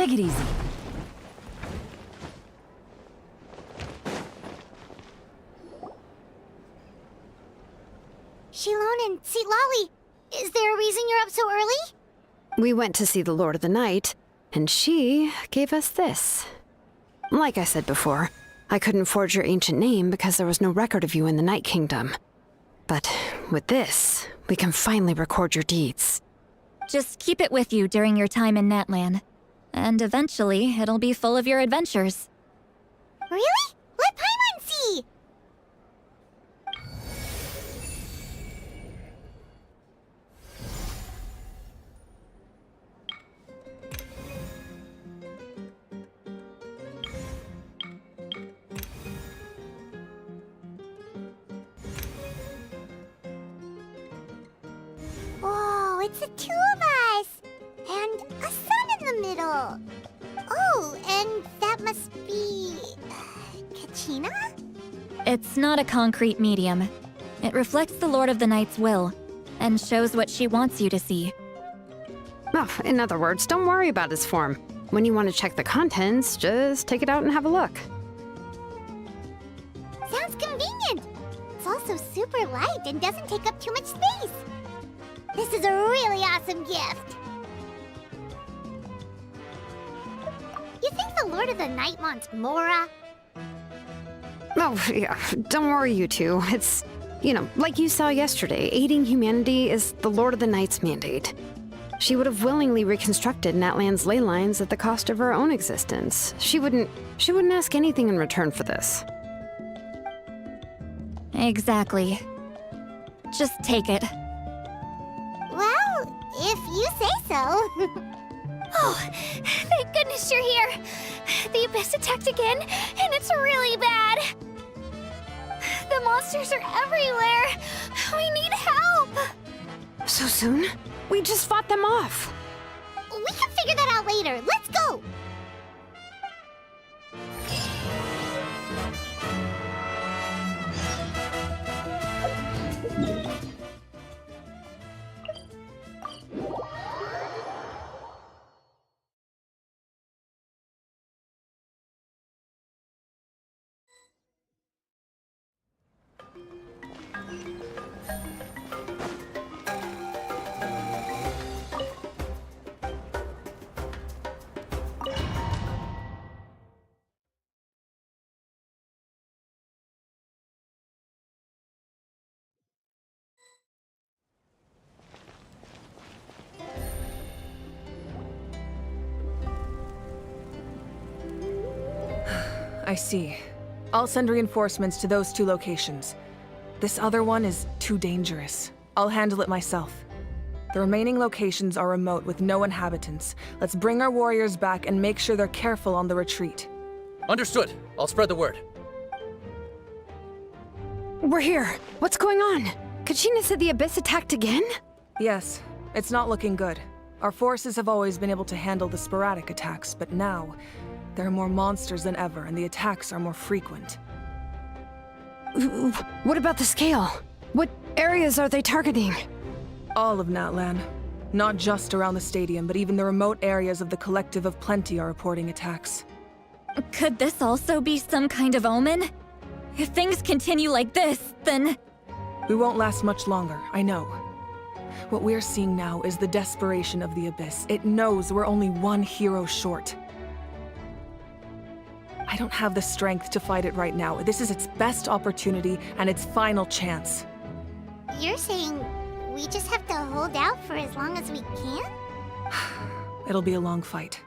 Take it easy. Shilon and Lolly, is there a reason you're up so early? We went to see the Lord of the Night, and she gave us this. Like I said before, I couldn't forge your ancient name because there was no record of you in the Night Kingdom. But with this, we can finally record your deeds. Just keep it with you during your time in Natlan. And eventually, it'll be full of your adventures. Really? Let Paimon see! Whoa, it's the two of us! And a sun in the middle! Oh, and that must be... Kachina? It's not a concrete medium. It reflects the Lord of the Night's will, and shows what she wants you to see. Oh, in other words, don't worry about his form. When you want to check the contents, just take it out and have a look. Sounds convenient! It's also super light and doesn't take up too much space. This is a really awesome gift! You think the Lord of the Night wants Mora? Oh, yeah, don't worry, you two. It's, like you saw yesterday, aiding humanity is the Lord of the Night's mandate. She would have willingly reconstructed Natlan's ley lines at the cost of her own existence. She wouldn't ask anything in return for this. Exactly. Just take it. Well, if you say so. Oh, thank goodness you're here. The Abyss attacked again, and it's really bad. The monsters are everywhere. We need help. So soon? We just fought them off. We can figure that out later. Let's go! I see. I'll send reinforcements to those two locations. This other one is too dangerous. I'll handle it myself. The remaining locations are remote with no inhabitants. Let's bring our warriors back and make sure they're careful on the retreat. Understood. I'll spread the word. We're here. What's going on? Kachina said the Abyss attacked again? Yes, it's not looking good. Our forces have always been able to handle the sporadic attacks, but now, there are more monsters than ever, and the attacks are more frequent. What about the scale? What areas are they targeting? All of Natlan. Not just around the stadium, but even the remote areas of the Collective of Plenty are reporting attacks. Could this also be some kind of omen? If things continue like this, then... We won't last much longer, I know. What we're seeing now is the desperation of the Abyss. It knows we're only one hero short. I don't have the strength to fight it right now. This is its best opportunity and its final chance. You're saying we just have to hold out for as long as we can? It'll be a long fight.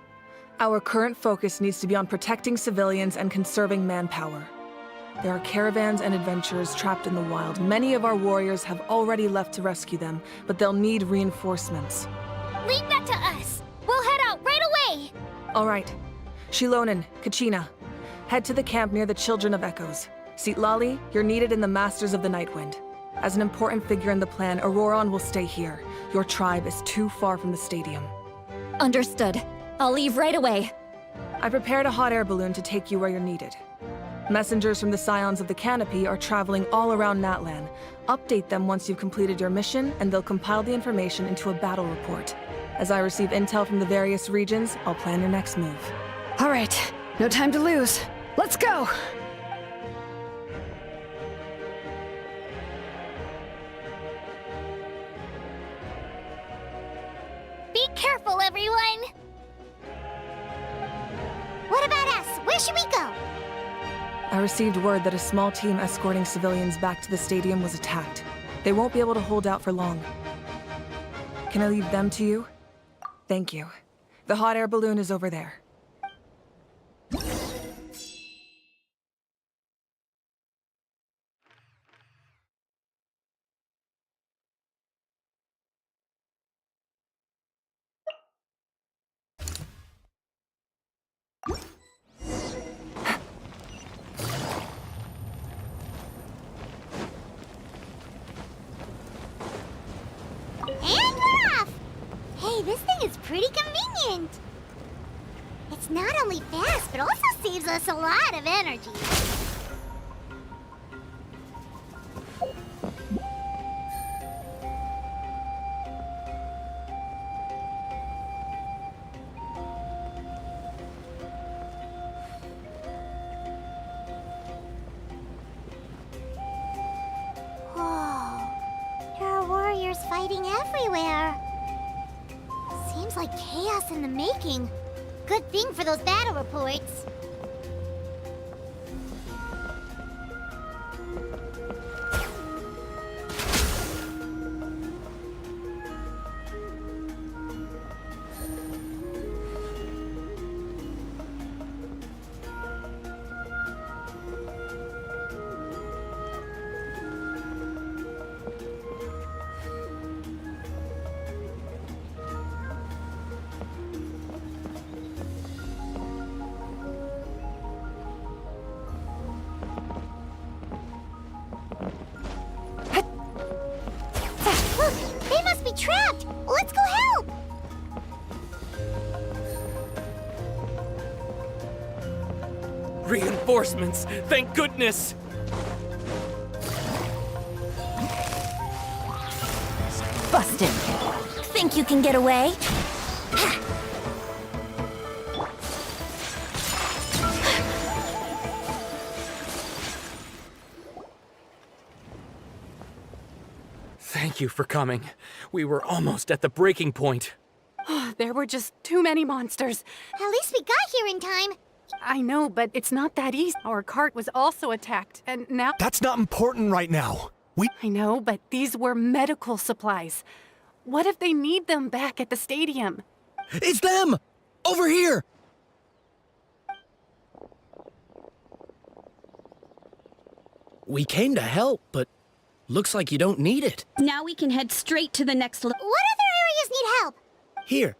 Our current focus needs to be on protecting civilians and conserving manpower. There are caravans and adventurers trapped in the wild. Many of our warriors have already left to rescue them, but they'll need reinforcements. Leave that to us. We'll head out right away. All right. Shilonen, Kachina, head to the camp near the Children of Echoes. Lolly, you're needed in the Masters of the Nightwind. As an important figure in the plan, Auroron will stay here. Your tribe is too far from the stadium. Understood. I'll leave right away. I prepared a hot air balloon to take you where you're needed. Messengers from the Scions of the Canopy are traveling all around Natlan. Update them once you've completed your mission, and they'll compile the information into a battle report. As I receive intel from the various regions, I'll plan your next move. All right, no time to lose. Let's go! Be careful, everyone! What about us? Where should we go? I received word that a small team escorting civilians back to the stadium was attacked. They won't be able to hold out for long. Can I leave them to you? Thank you. The hot air balloon is over there. And we're off! Hey, this thing is pretty convenient. It's not only fast, but also saves us a lot of energy. Whoa. There are warriors fighting everywhere. Seems like chaos in the making. Good thing for those battle reports. Look, they must be trapped. Let's go help. Reinforcements! Thank goodness! Busted. Think you can get away? Thank you for coming. We were almost at the breaking point. There were just too many monsters. At least we got here in time. I know, but it's not that easy. Our cart was also attacked, and now... That's not important right now. I know, but these were medical supplies. What if they need them back at the stadium? It's them! Over here! We came to help, but looks like you don't need it. Now we can head straight to the next What other areas need help? Here,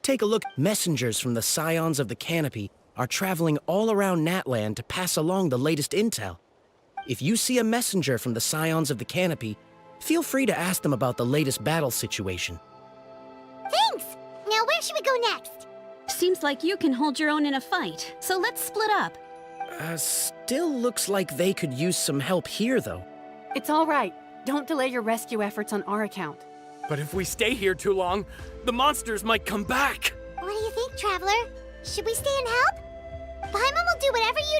take a look. Messengers from the Scions of the Canopy are traveling all around Natland to pass along the latest intel. If you see a messenger from the Scions of the Canopy, feel free to ask them about the latest battle situation. Thanks. Now where should we go next? Seems like you can hold your own in a fight, so let's split up. Still looks like they could use some help here, though. It's all right. Don't delay your rescue efforts on our account. But if we stay here too long, the monsters might come back! What do you think, Traveler? Should we stay and help? Paimon will do whatever you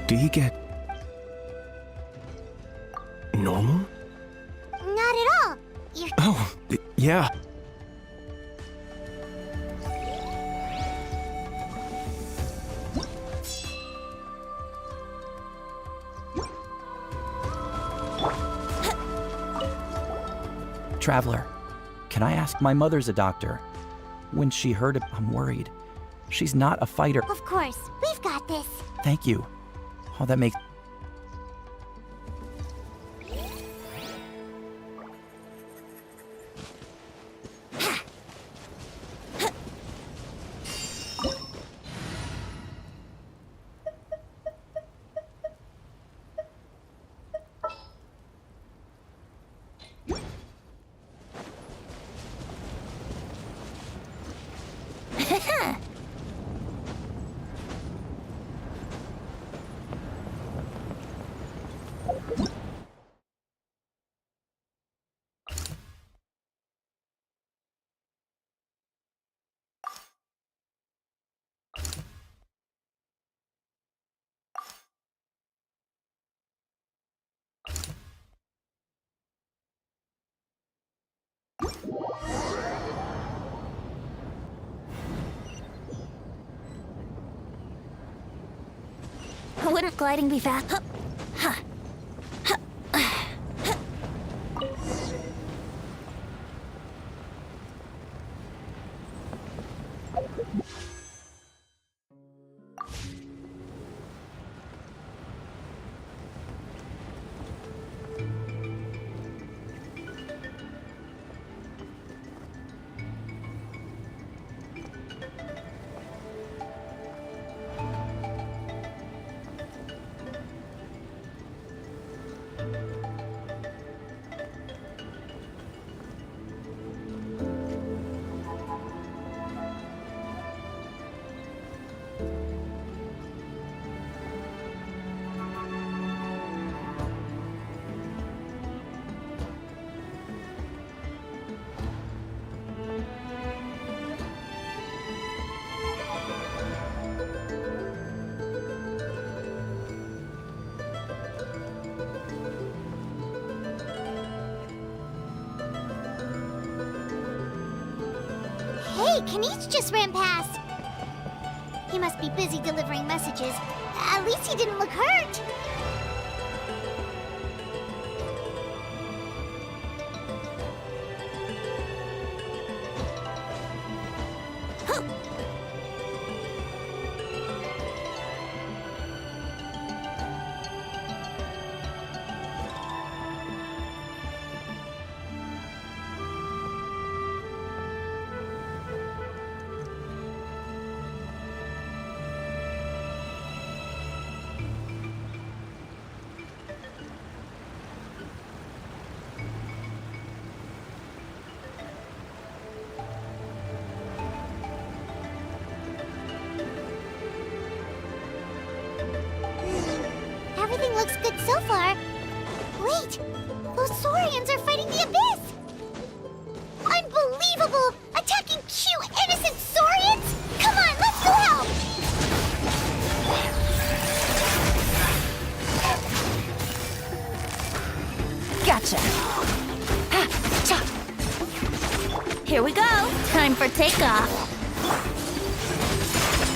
Did he get normal? Not at all. You're... Oh, yeah. Traveler, can I ask? My mother's a doctor. When she heard it, I'm worried. She's not a fighter. Of course. We've got this. Thank you. Oh, that makes... Wouldn't gliding be fast? Huh. Hey, Kanice just ran past. He must be busy delivering messages. At least he didn't look hurt. Everything looks good so far. Wait, those Saurians are fighting the Abyss! Unbelievable! Attacking cute, innocent Saurians? Come on, let's go help! Gotcha. Here we go. Time for takeoff.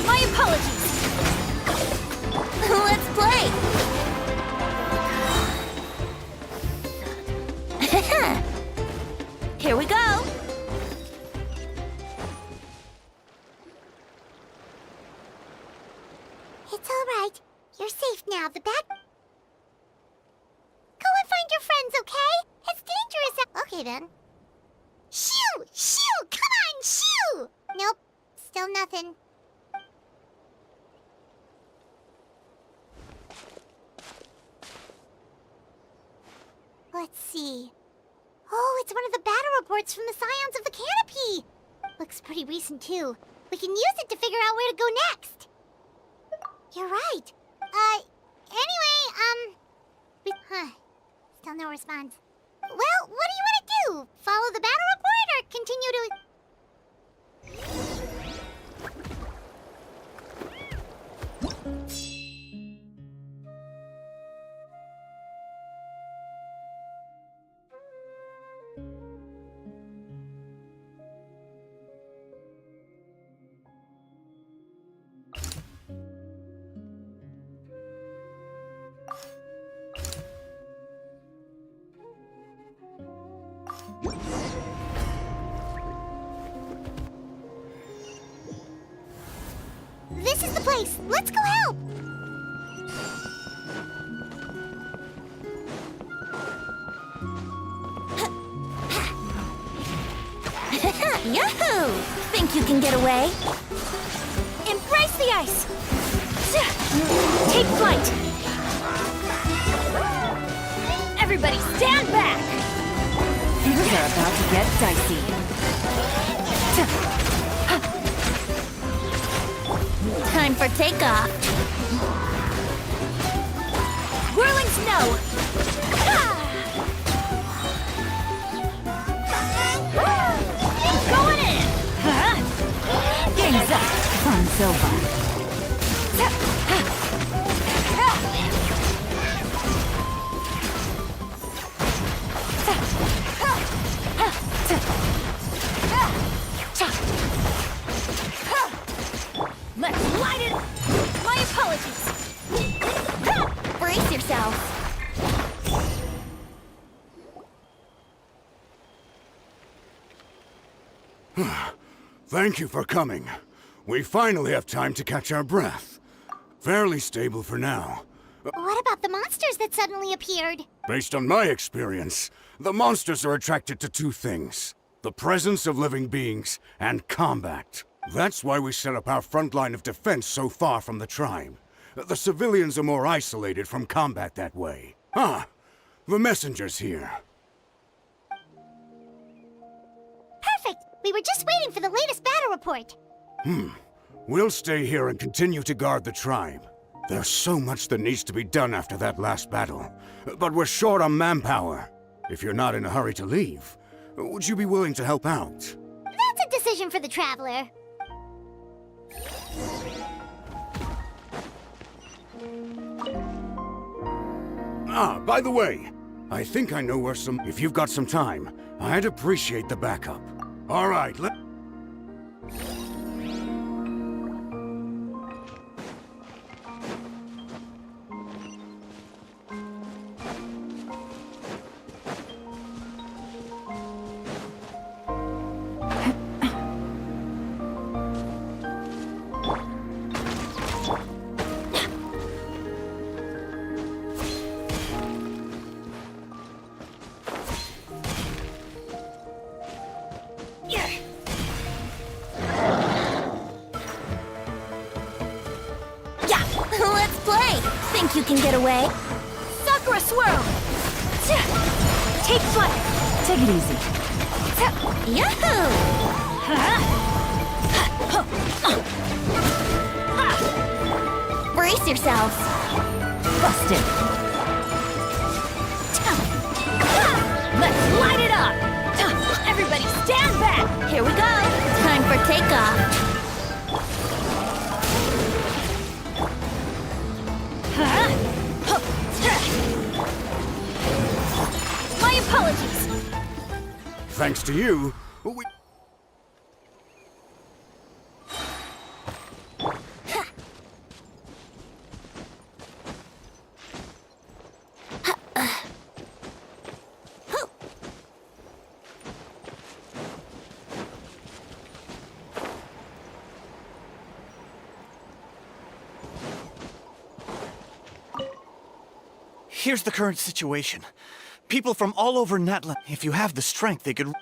My apologies. Let's play. Here we go. It's all right. You're safe now. The bad... Go and find your friends, okay? It's dangerous out... Okay, then. Shoo! Shoo! Come on, shoo! Nope. Still nothing. Let's see. Oh, it's one of the battle reports from the Scions of the Canopy! Looks pretty recent, too. We can use it to figure out where to go next. You're right. Anyway, Still no response. Well, what do you want to do? Follow the battle report or continue to... This is the place. Let's go help. Yahoo! Think you can get away? Embrace the ice! Take flight! Everybody stand back! Things are about to get dicey. Time for takeoff. Whirling snow. Going in. Game's up. Fun's over. Let's light it! My apologies! Brace yourself! Thank you for coming. We finally have time to catch our breath. Fairly stable for now. What about the monsters that suddenly appeared? Based on my experience, the monsters are attracted to two things: the presence of living beings and combat. That's why we set up our front line of defense so far from the tribe. The civilians are more isolated from combat that way. Ah, the messenger's here. Perfect! We were just waiting for the latest battle report. We'll stay here and continue to guard the tribe. There's so much that needs to be done after that last battle. But we're short on manpower. If you're not in a hurry to leave, would you be willing to help out? That's a decision for the traveler. Ah, by the way, I think I know where some... If you've got some time, I'd appreciate the backup. All right, let... Let's play! Think you can get away? Sakura swirl! Take flight! Take it easy. Yahoo! Brace yourselves. Busted. Let's light it up! Everybody stand back! Here we go! Time for takeoff. My apologies. Thanks to you, we... Here's the current situation. People from all over Natlan, if you have the strength, they could...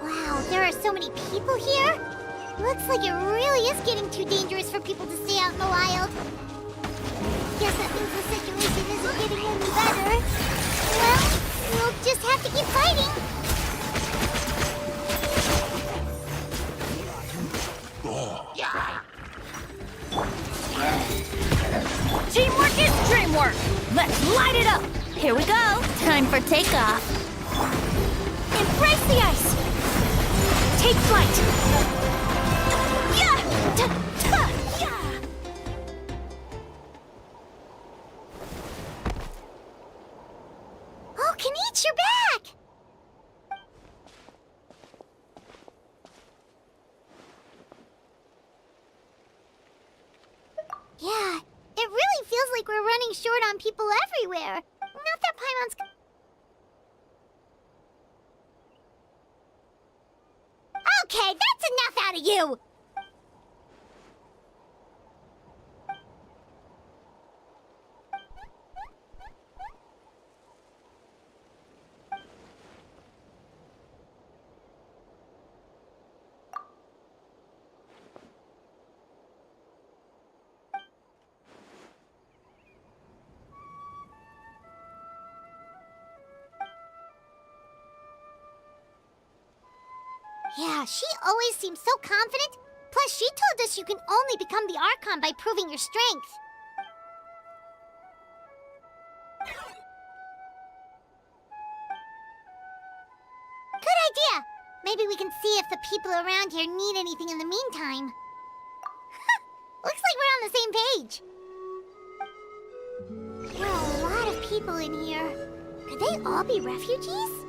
Wow, there are so many people here. Looks like it really is getting too dangerous for people to stay out in the wild. Guess that means the situation isn't getting any better. Well, we'll just have to keep fighting. Teamwork is dreamwork! Let's light it up! Here we go! Time for takeoff. Embrace the ice! Take flight! Yeah! Yeah! like we're running short on people everywhere. Not that Paimon's... Okay, that's enough out of you! Yeah, she always seems so confident. Plus, she told us you can only become the Archon by proving your strength. Good idea! Maybe we can see if the people around here need anything in the meantime. Looks like we're on the same page. There are a lot of people in here. Could they all be refugees?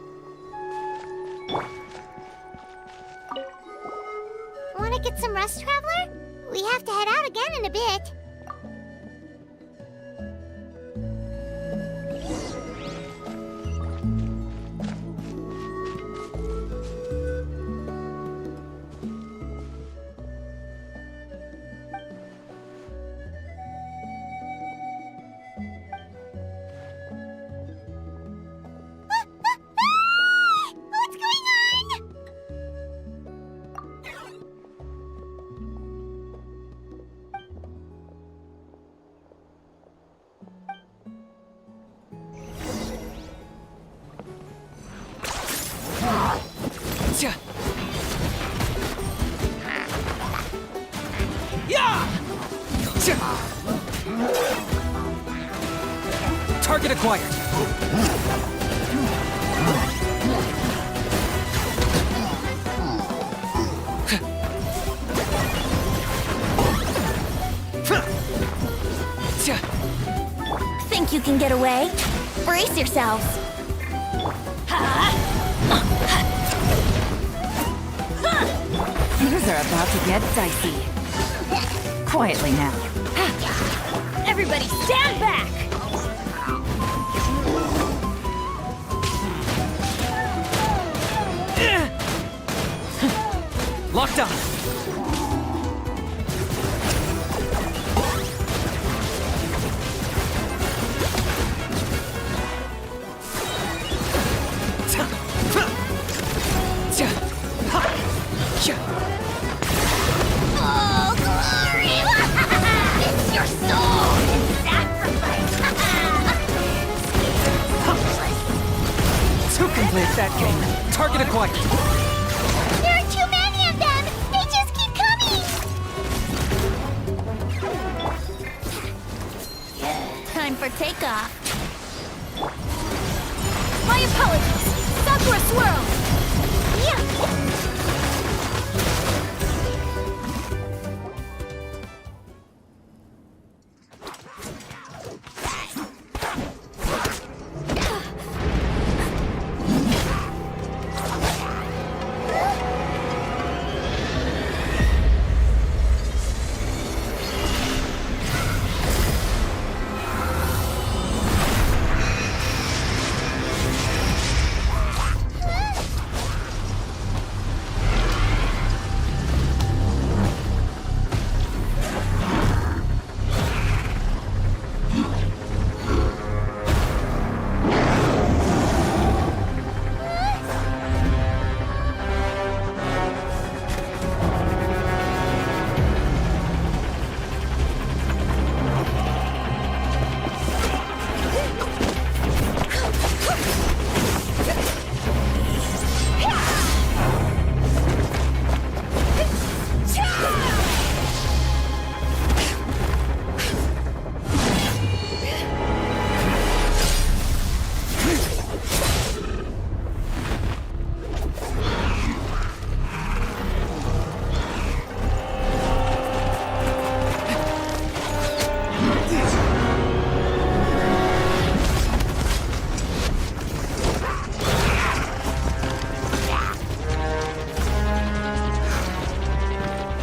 Want to get some rest, Traveler? We have to head out again in a bit. What's going on? Target acquired. Think you can get away? Brace yourselves. Things are about to get dicey. Quietly now. Everybody stand back! Locked on. Oh, glory! It's your soul in sacrifice! To complete that game, target acquired. There are too many of them! They just keep coming! Time for takeoff. My apologies! Sakura Swirl! Yeah!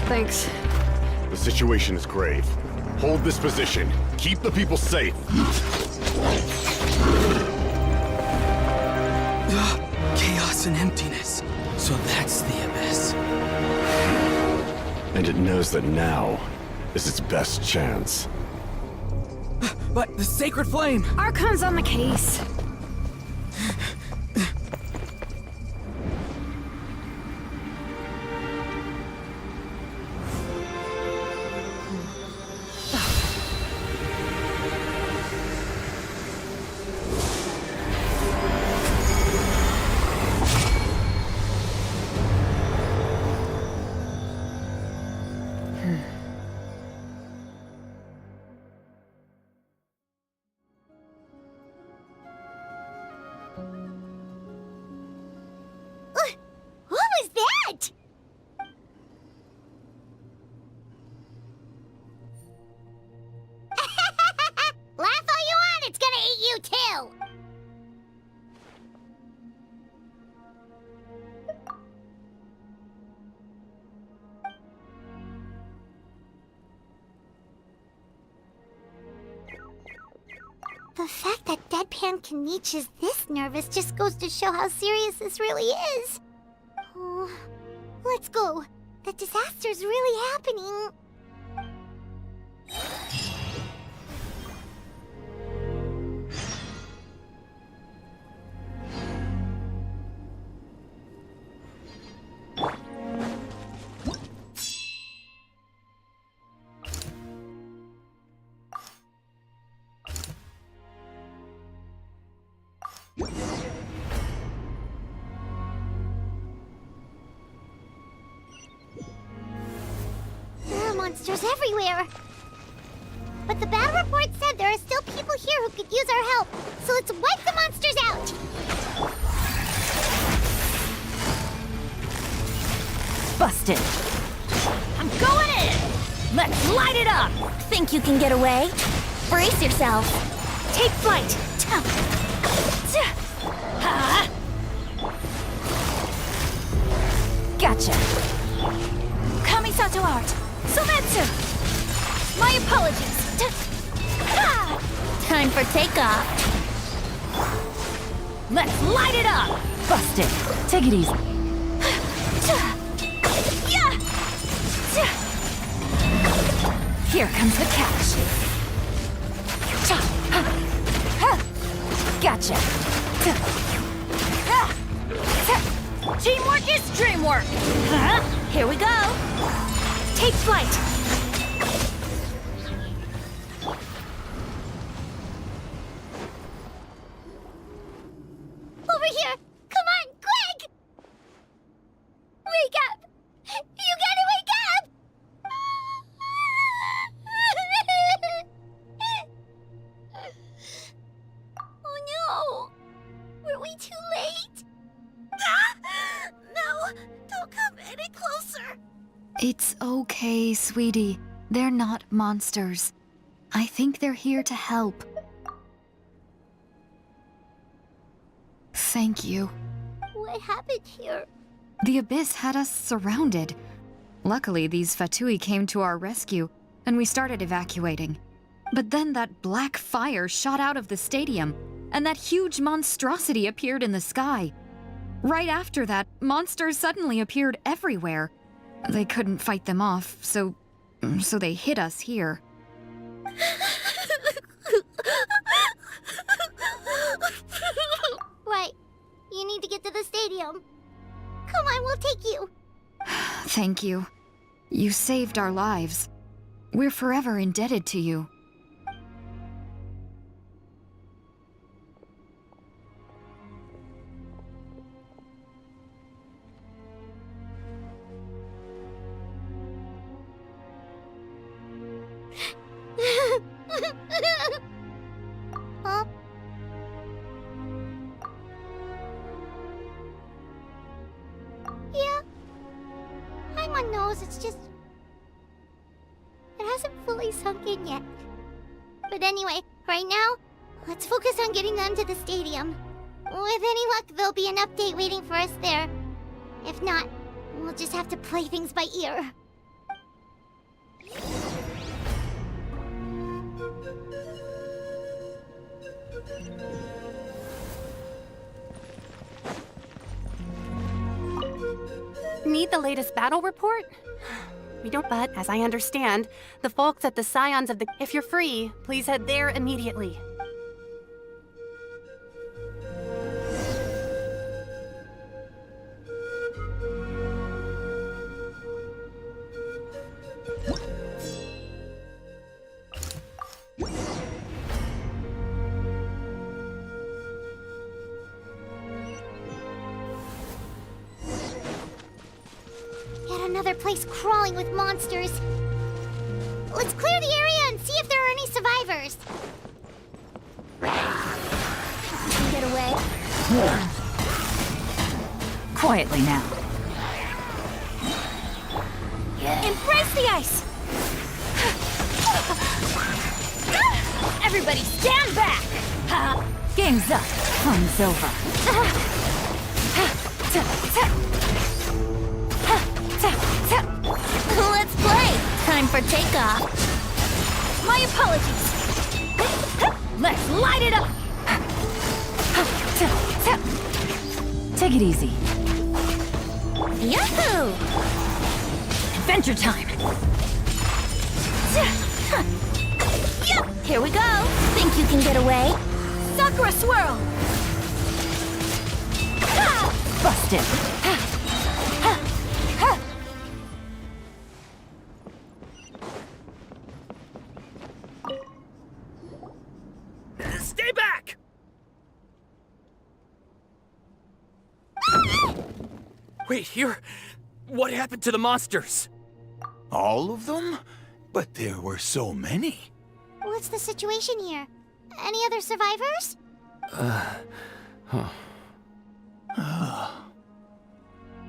Thanks. The situation is grave. Hold this position. Keep the people safe. Chaos and emptiness. So that's the Abyss. And it knows that now is its best chance. But the Sacred Flame! Archon's on the case. What was that? Laugh all you want, it's gonna eat you too! The fact that Deadpan Kanich is this nervous just goes to show how serious this really is. Oh, let's go. The disaster's really happening. There are monsters everywhere. But the battle report said there are still people here who could use our help. So let's wipe the monsters out. Busted. I'm going in! Let's light it up! Think you can get away? Brace yourself. Take flight! Gotcha. Kamisato art. Sometsu. My apologies. Time for takeoff. Let's light it up! Busted. Take it easy. Here comes the catch. Gotcha. Teamwork is dreamwork. Here we go. Take flight. Over here! Come on, quick! Wake up! You gotta wake up! Oh no! Were we too late? No! Don't come any closer! It's okay, sweetie. They're not monsters. I think they're here to help. Thank you. What happened here? The Abyss had us surrounded. Luckily, these Fatui came to our rescue, and we started evacuating. But then that black fire shot out of the stadium, and that huge monstrosity appeared in the sky. Right after that, monsters suddenly appeared everywhere. They couldn't fight them off, so they hit us here. Right. You need to get to the stadium. Come on, we'll take you. Thank you. You saved our lives. We're forever indebted to you. Huh? Yeah. Paimon knows, it's just... it hasn't fully sunk in yet. But anyway, right now, let's focus on getting them to the stadium. With any luck, there'll be an update waiting for us there. If not, we'll just have to play things by ear. Need the latest battle report? We don't, but as I understand, the folks at the Scions of the... If you're free, please head there immediately. Yet another place crawling with monsters. Let's clear the area and see if there are any survivors. You can get away. Quietly now. Embrace the ice! Everybody stand back! Game's up. Fun's over. Let's play! Time for takeoff. My apologies. Let's light it up! Take it easy. Yahoo! Adventure time! Here we go. Think you can get away? Sakura swirl! Busted! Stay back! Wait, here? What happened to the monsters? All of them? But there were so many. What's the situation here? Any other survivors?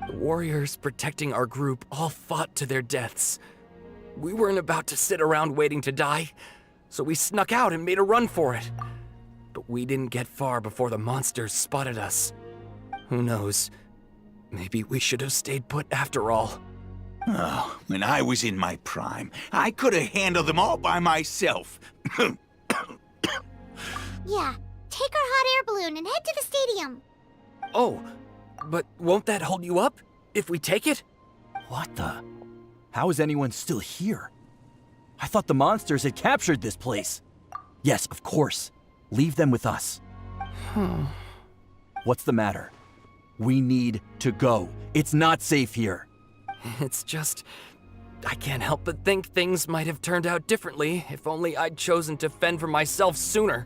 The warriors protecting our group all fought to their deaths. We weren't about to sit around waiting to die, so we snuck out and made a run for it. But we didn't get far before the monsters spotted us. Who knows? Maybe we should have stayed put after all. Oh, when I was in my prime, I could have handled them all by myself. Yeah, take our hot air balloon and head to the stadium. Oh, but won't that hold you up if we take it? What the? How is anyone still here? I thought the monsters had captured this place. Yes, of course. Leave them with us. What's the matter? We need to go. It's not safe here. It's just... I can't help but think things might have turned out differently if only I'd chosen to fend for myself sooner,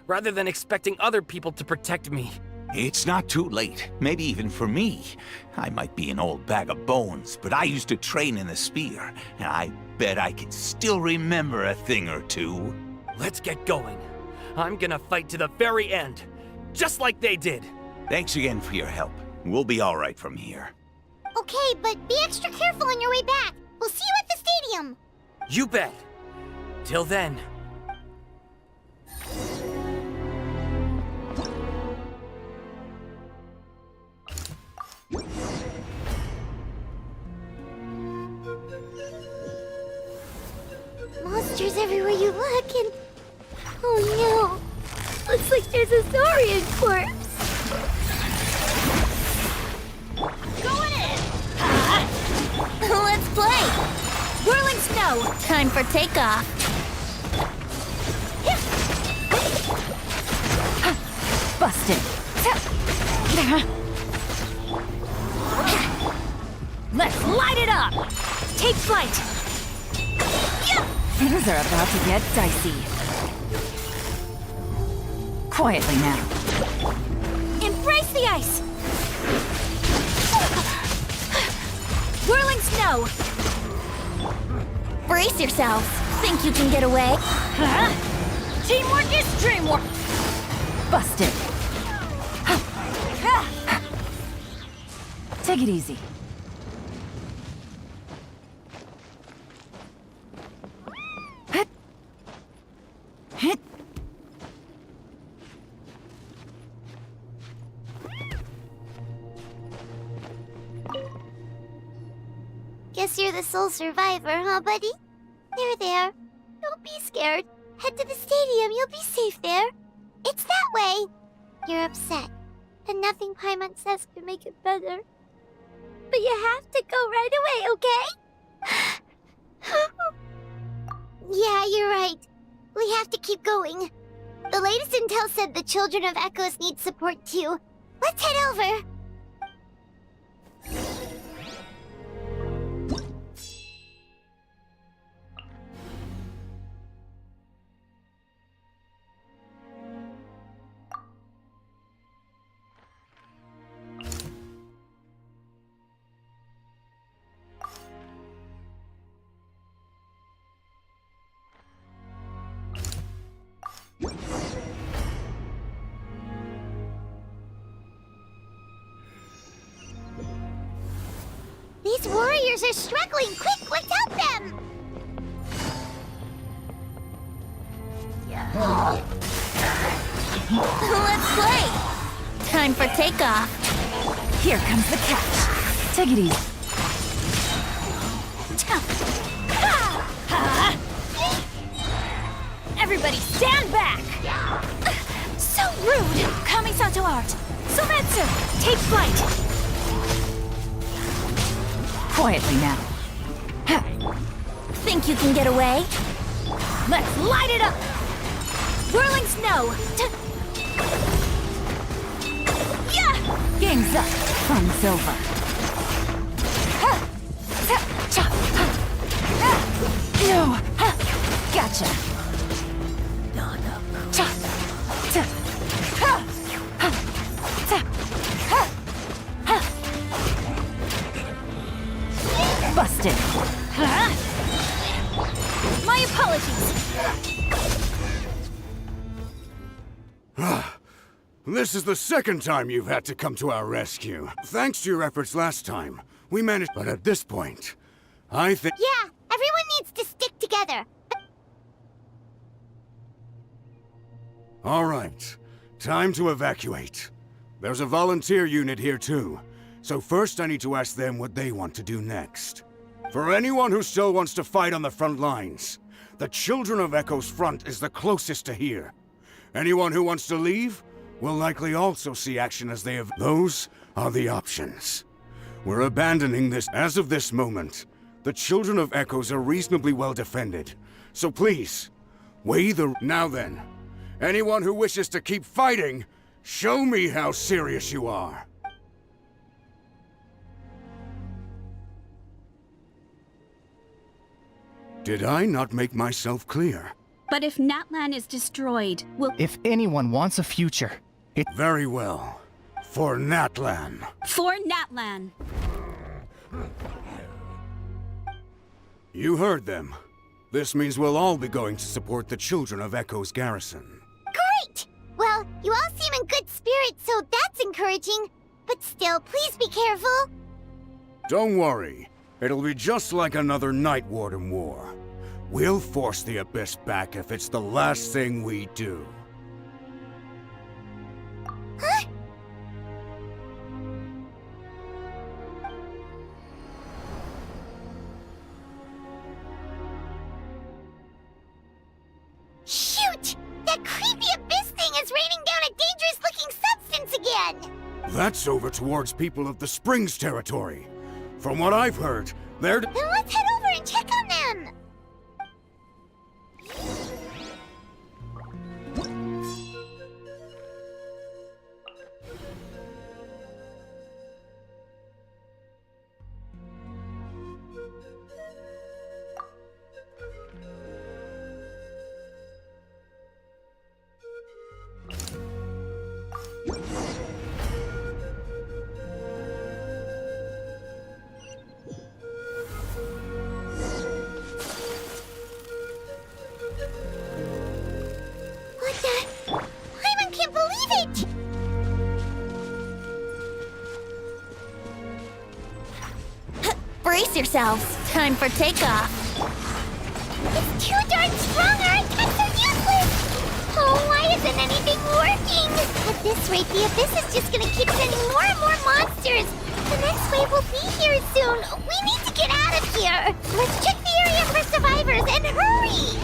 rather than expecting other people to protect me. It's not too late, maybe even for me. I might be an old bag of bones, but I used to train in the spear, and I bet I can still remember a thing or two. Let's get going. I'm gonna fight to the very end, just like they did. Thanks again for your help. We'll be all right from here. Okay, but be extra careful on your way back. We'll see you at the stadium. You bet. Till then. Monsters everywhere you look and... Oh no! Looks like there's a saurian corpse! Going in! Let's play! Whirling snow! Time for takeoff. Busted! Let's light it up! Take flight! Things are about to get dicey. Quietly now. Embrace the ice! Whirling snow! Brace yourselves. Think you can get away? Teamwork is dreamwork! Busted! Take it easy. Guess you're the sole survivor, huh, buddy? There. Don't be scared. Head to the stadium. You'll be safe there. It's that way. You're upset, and nothing Paimon says can make it better. But you have to go right away, okay? Yeah, you're right. We have to keep going. The latest intel said the Children of Echoes need support too. Let's head over. These warriors are struggling! Quick, let's help them! Let's play! Time for takeoff. Here comes the catch. Take it easy. Everybody stand back! So rude! Kamisato art! Sometsu! Take flight! Quietly now. Think you can get away? Let's light it up! Whirling snow! Yeah! Game's up. Fun's over. No! Gotcha! Busted. My apologies. This is the second time you've had to come to our rescue. Thanks to your efforts last time, we managed. But at this point, I think. Yeah, everyone needs to stick together. All right, time to evacuate. There's a volunteer unit here too. So first I need to ask them what they want to do next. For anyone who still wants to fight on the front lines, the Children of Echo's front is the closest to here. Anyone who wants to leave will likely also see action as they have. Those are the options. We're abandoning this as of this moment. The Children of Echoes are reasonably well defended. So please, weigh the... Now then, anyone who wishes to keep fighting, show me how serious you are. Did I not make myself clear? But if Natlan is destroyed, we'll... If anyone wants a future, it... Very well. For Natlan. For Natlan. You heard them. This means we'll all be going to support the Children of Echo's garrison. Great! Well, you all seem in good spirits, so that's encouraging. But still, please be careful. Don't worry. It'll be just like another Night Warden war. We'll force the Abyss back if it's the last thing we do. Huh? Shoot! That creepy Abyss thing is raining down a dangerous-looking substance again! That's over towards people of the Springs territory. From what I've heard, they're... Then let's head over and check on them! Brace yourselves. Time for takeoff. It's too darn strong, our attacks are useless! Oh, why isn't anything working? At this rate, the Abyss is just gonna keep sending more and more monsters! The next wave will be here soon! We need to get out of here! Let's check the area for survivors, and hurry!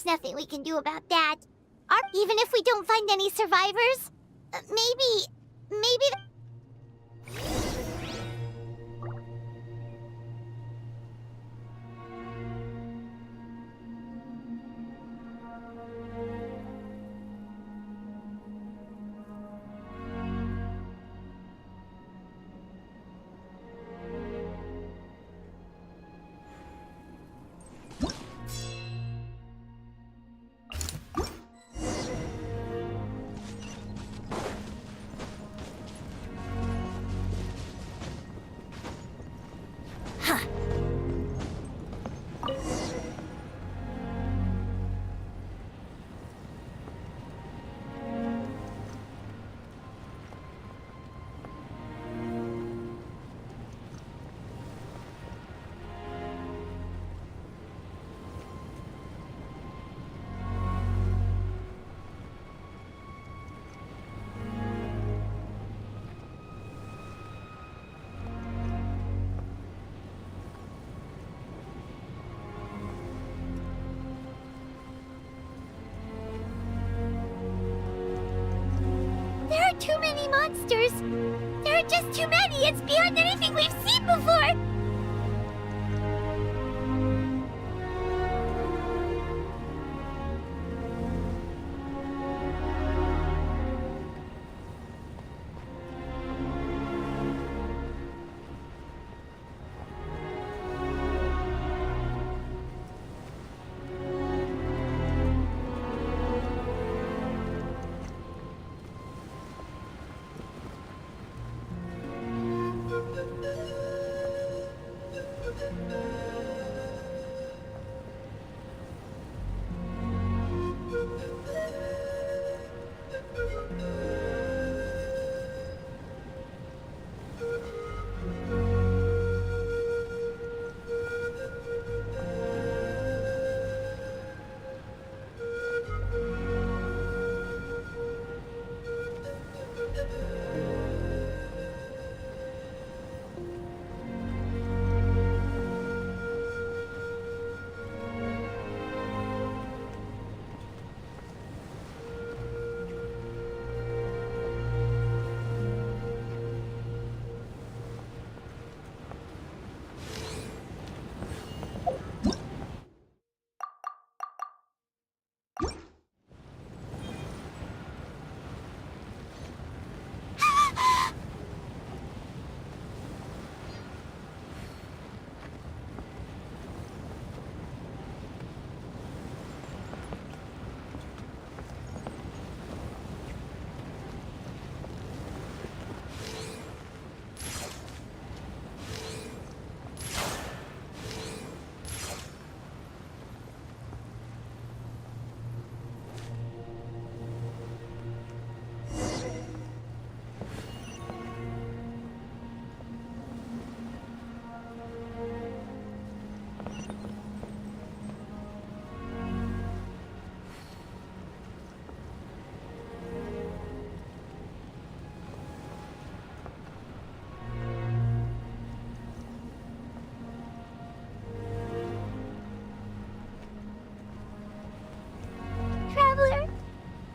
nothing we can do about that. Even if we don't find any survivors, maybe. There are too many monsters. There are just too many. It's beyond anything we've seen before.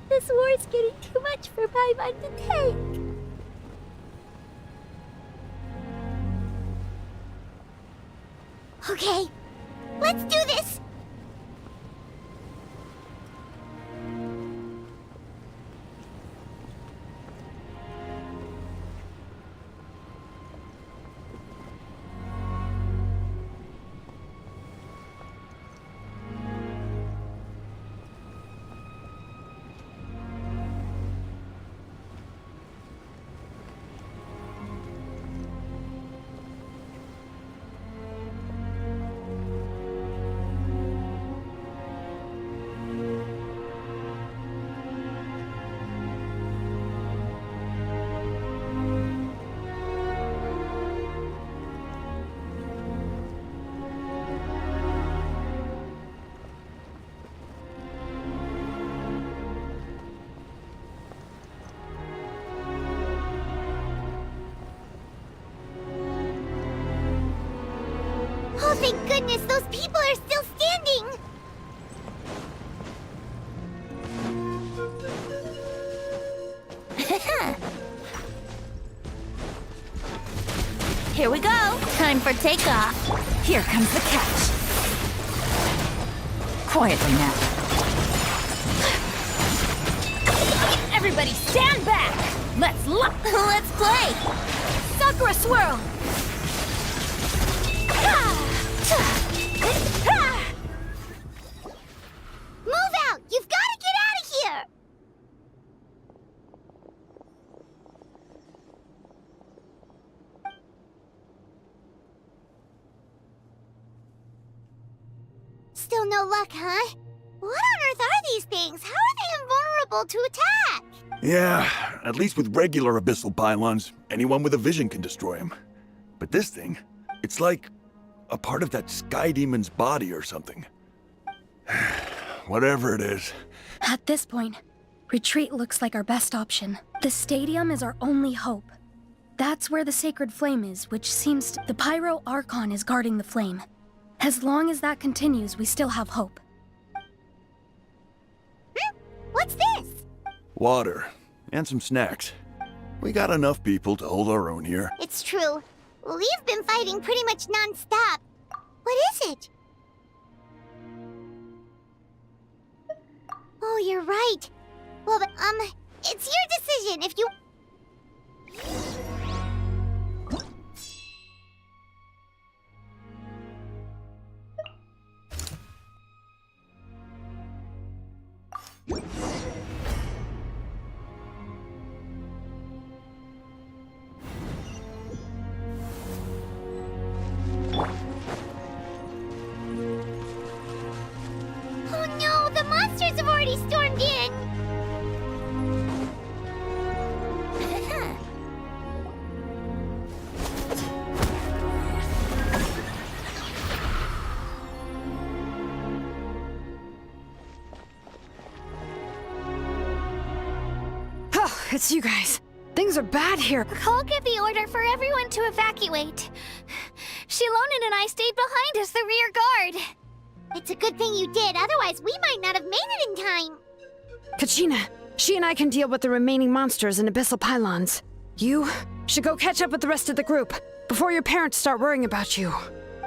This war's getting too much for my mind to take. Okay, let's do this! Oh, thank goodness, those people are still standing! Here we go. Time for takeoff. Here comes the catch. Quietly now. Everybody stand back. Let's play. Sakura swirl. Move out! You've got to get out of here! Still no luck, huh? What on earth are these things? How are they invulnerable to attack? Yeah, at least with regular abyssal pylons, anyone with a vision can destroy them. But this thing, it's like a part of that sky demon's body or something. Whatever it is. At this point, retreat looks like our best option. The stadium is our only hope. That's where the sacred flame is, which seems the Pyro Archon is guarding the flame. As long as that continues, we still have hope. What's this? Water. And some snacks. We got enough people to hold our own here. It's true. We've been fighting pretty much non-stop. What is it? Oh, you're right. Well, but, it's your decision if you... Oh no, the monsters have already stormed in! Oh, it's you guys. Things are bad here. Cole gave the order for everyone to evacuate. Shilonen and I stayed behind as the rear guard. It's a good thing you did, otherwise we might not have made it in time. Kachina, she and I can deal with the remaining monsters and abyssal pylons. You should go catch up with the rest of the group before your parents start worrying about you.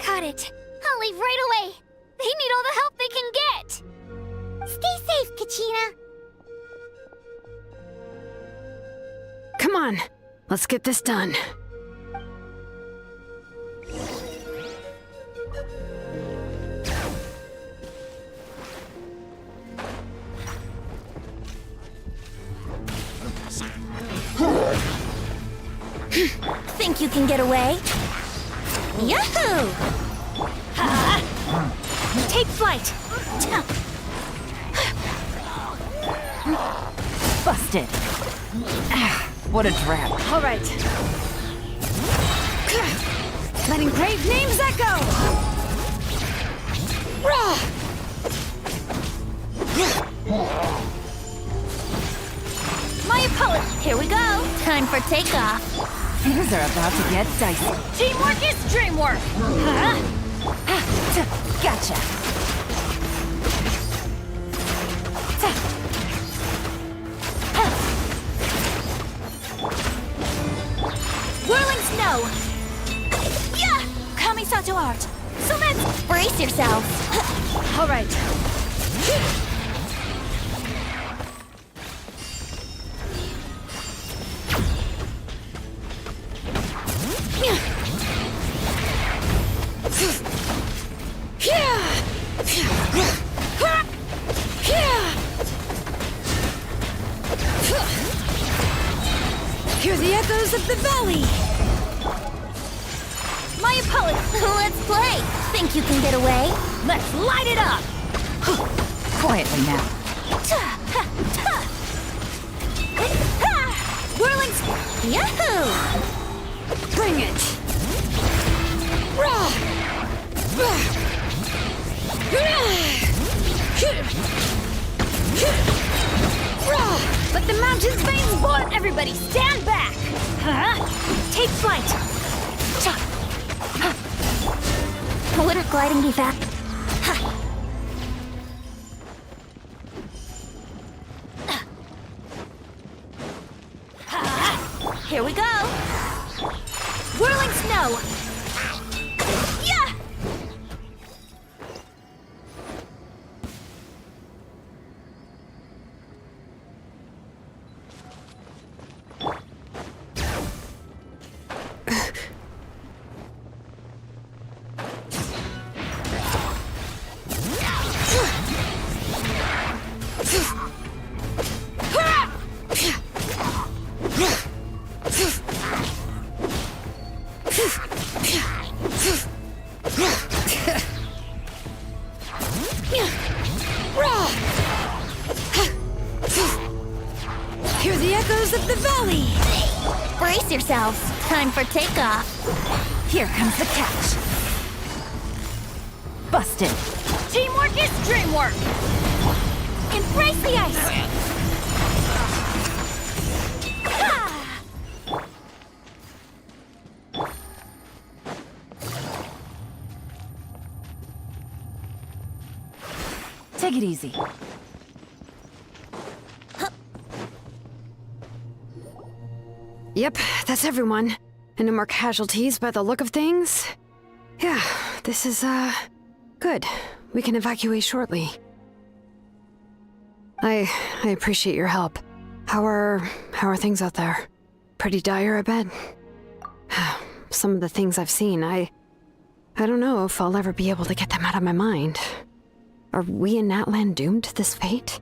Got it. I'll leave right away. They need all the help they can get. Stay safe, Kachina. Come on, let's get this done. Think you can get away? Yahoo! Take flight! Busted. What a drag. All right. Letting brave names echo! My opponent! Here we go! Time for takeoff. Things are about to get dicey. Teamwork is dreamwork! Gotcha. Whirling snow! Yeah! Kamisato art! So let's brace yourselves! All right. Hear the echoes of the valley! My opponent! Let's play! Think you can get away? Let's light it up! Quietly now. Whirling... Yahoo! Bring it! Let the mountain's veins boil! Everybody stand back! Take flight! Wouldn't gliding be fast? Here we go! Whirling snow! Yeah! Hear the echoes of the valley! Brace yourselves. Time for takeoff. Here comes the catch. Busted. Teamwork is dreamwork! Embrace the ice! Ah! Take it easy. Yep, that's everyone. And no more casualties by the look of things. Yeah, this is, good. We can evacuate shortly. I appreciate your help. How are things out there? Pretty dire, I bet. Some of the things I've seen, I don't know if I'll ever be able to get them out of my mind. Are we in Natlan doomed to this fate?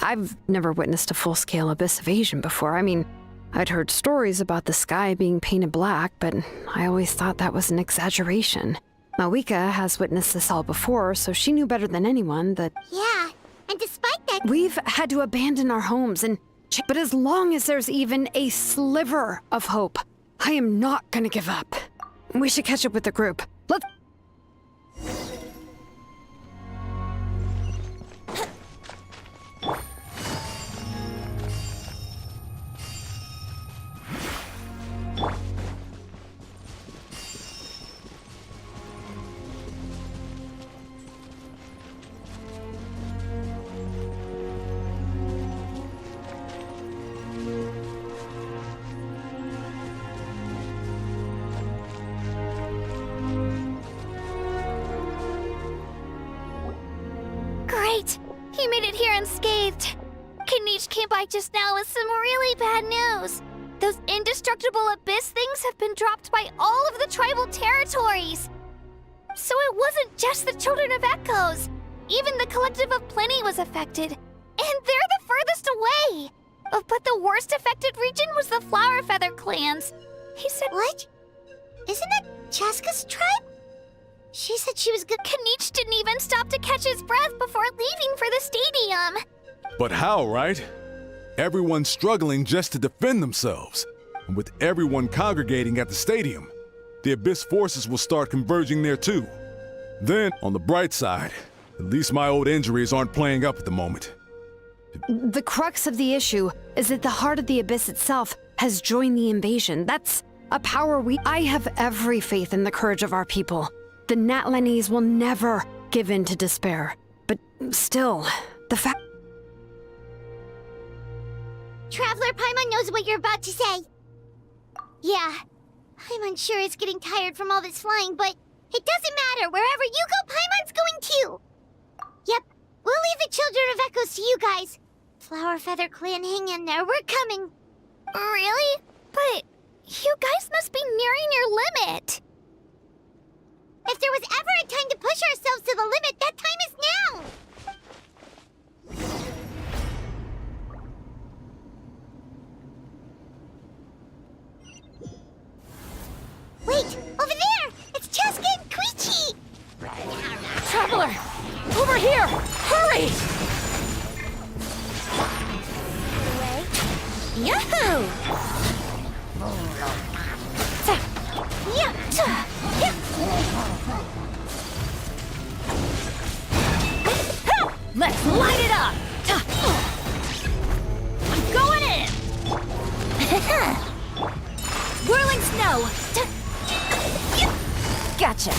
I've never witnessed a full-scale abyss invasion before. I mean, I'd heard stories about the sky being painted black, but I always thought that was an exaggeration. Mawika has witnessed this all before, so she knew better than anyone that... Yeah, and despite that... We've had to abandon our homes and... But as long as there's even a sliver of hope, I am not gonna give up. We should catch up with the group. Let's... Great! He made it here unscathed. Kanish came by just now with some really bad news. Those indestructible abyss things have been dropped by all of the tribal territories. So it wasn't just the Children of Echoes. Even the Collective of Plenty was affected. And they're the furthest away. But the worst affected region was the Flower Feather clans. He said... What? Isn't that Chaska's tribe? She said she was good. Kanish didn't even stop to catch his breath before leaving for the stadium. But how, right? Everyone's struggling just to defend themselves. And with everyone congregating at the stadium, the Abyss forces will start converging there too. Then, on the bright side, at least my old injuries aren't playing up at the moment. The crux of the issue is that the heart of the Abyss itself has joined the invasion. That's a power I have every faith in the courage of our people. The Natlanese will never give in to despair. But still, the fact... Traveler Paimon knows what you're about to say. Yeah, Paimon's sure is getting tired from all this flying, but it doesn't matter. Wherever you go, Paimon's going too. Yep, we'll leave the Children of Echoes to you guys. Flower Feather Clan, hang in there. We're coming. Really? But you guys must be nearing your limit. If there was ever a time to push ourselves to the limit, that time is now! Wait! Over there! It's Chaska and Koichi! Traveler! Over here! Hurry! Yahoo! Let's light it up! I'm going in! Whirling snow! Gotcha!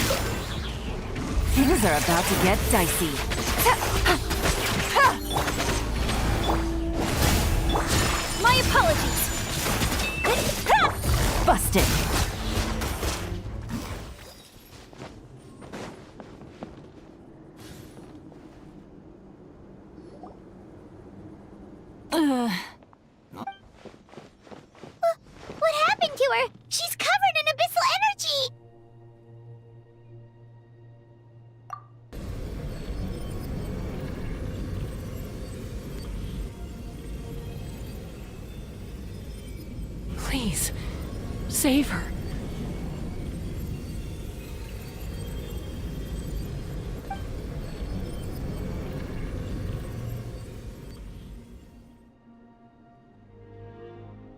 Things are about to get dicey. My apologies! Busted! What happened to her? She's covered in abyssal energy! Please, save her.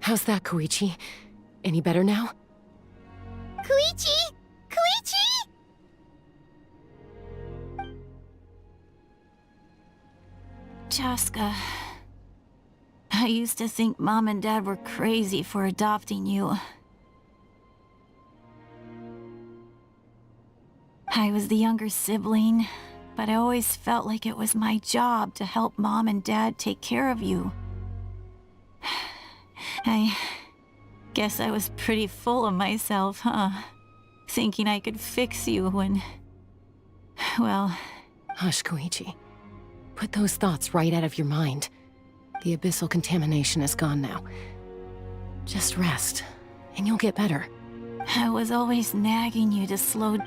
How's that, Koichi? Any better now? Koichi! Koichi! Chaska, I used to think Mom and Dad were crazy for adopting you. I was the younger sibling, but I always felt like it was my job to help Mom and Dad take care of you. I guess I was pretty full of myself, huh? Thinking I could fix you when... well... Hush, Koichi. Put those thoughts right out of your mind. The abyssal contamination is gone now. Just rest, and you'll get better. I was always nagging you to slow...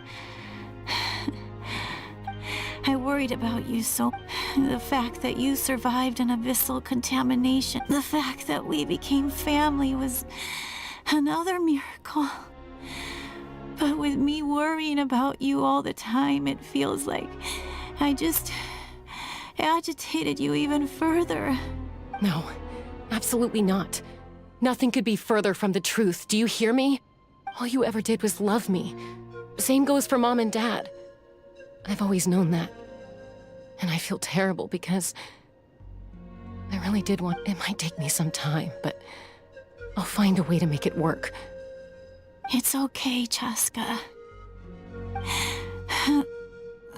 I worried about you so... The fact that you survived an abyssal contamination, the fact that we became family was another miracle. But with me worrying about you all the time, it feels like I just agitated you even further. No, absolutely not. Nothing could be further from the truth. Do you hear me? All you ever did was love me. Same goes for Mom and Dad. I've always known that. And I feel terrible because I really did want... It might take me some time, but I'll find a way to make it work. It's okay, Chaska.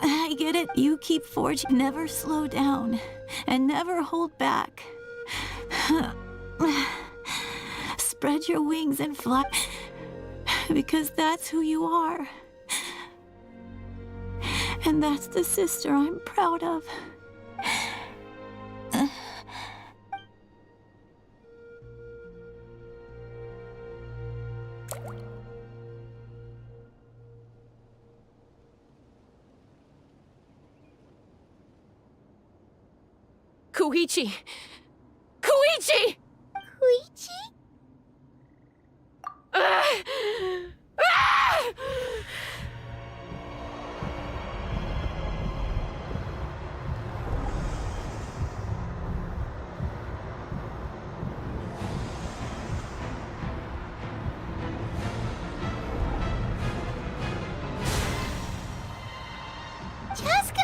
I get it. You keep forging. Never slow down. And never hold back. Spread your wings and fly. Because that's who you are. And that's the sister I'm proud of. Koichi! Koichi! Koichi? Chaska!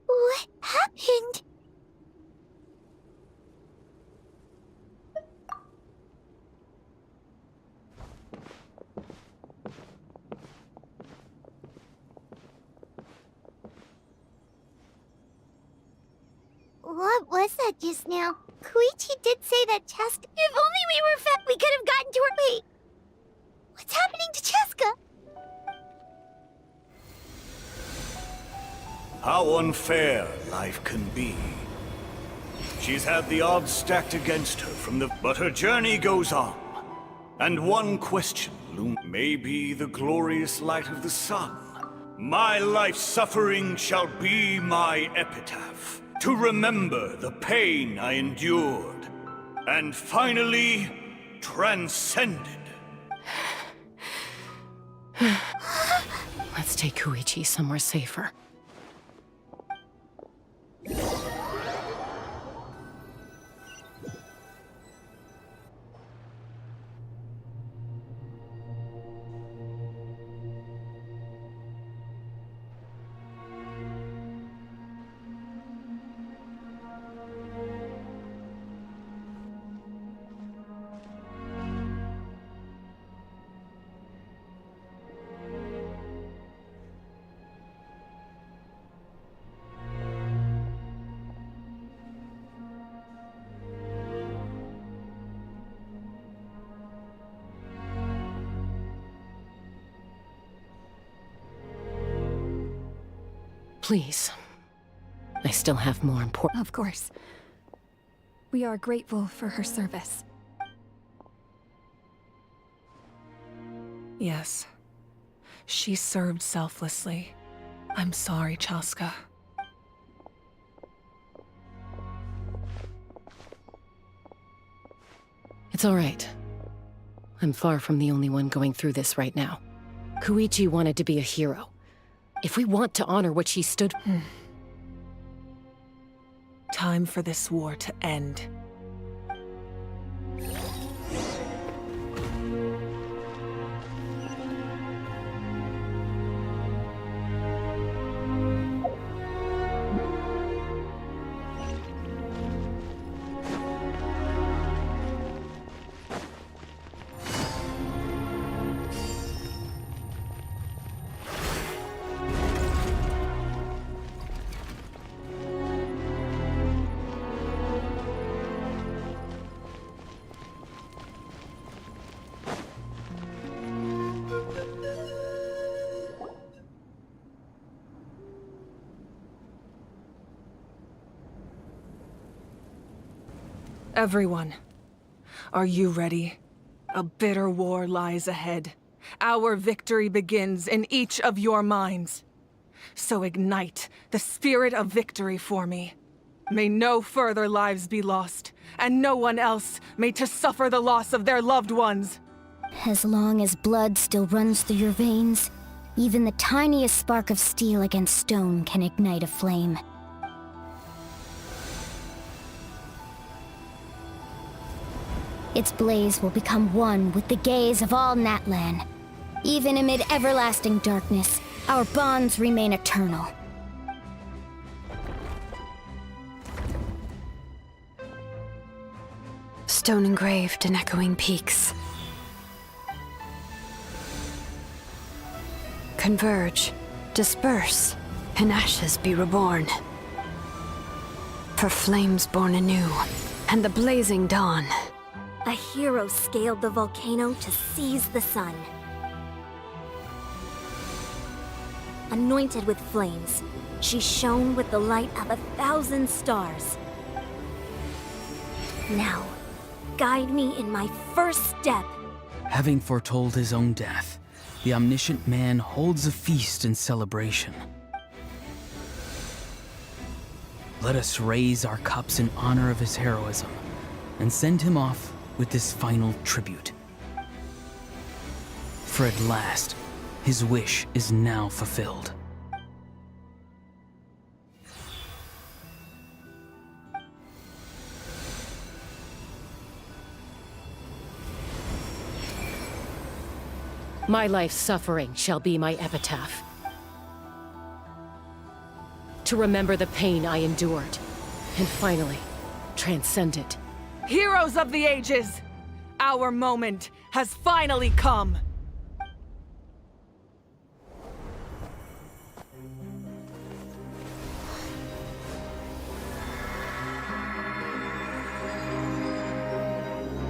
What happened? What was that just now? Koichi did say that Chaska... If only we were we could have gotten to her... Wait. What's happening to Chaska? How unfair life can be. She's had the odds stacked against her from the... But her journey goes on. And one question looms. Maybe the glorious light of the sun. My life's suffering shall be my epitaph. To remember the pain I endured. And finally, transcended. Let's take Koichi somewhere safer. Please. I still have more important. Of course. We are grateful for her service. Yes. She served selflessly. I'm sorry, Chaska. It's all right. I'm far from the only one going through this right now. Koichi wanted to be a hero. If we want to honor what she stood... Time for this war to end. Everyone, are you ready? A bitter war lies ahead. Our victory begins in each of your minds. So ignite the spirit of victory for me. May no further lives be lost, and no one else may to suffer the loss of their loved ones. As long as blood still runs through your veins, even the tiniest spark of steel against stone can ignite a flame. Its blaze will become one with the gaze of all Natlan. Even amid everlasting darkness, our bonds remain eternal. Stone engraved in echoing peaks. Converge, disperse, and ashes be reborn. For flames born anew, and the blazing dawn. A hero scaled the volcano to seize the sun. Anointed with flames, she shone with the light of 1,000 stars. Now, guide me in my first step. Having foretold his own death, the omniscient man holds a feast in celebration. Let us raise our cups in honor of his heroism and send him off with this final tribute. For at last, his wish is now fulfilled. My life's suffering shall be my epitaph. To remember the pain I endured, and finally, transcend it. Heroes of the ages! Our moment has finally come!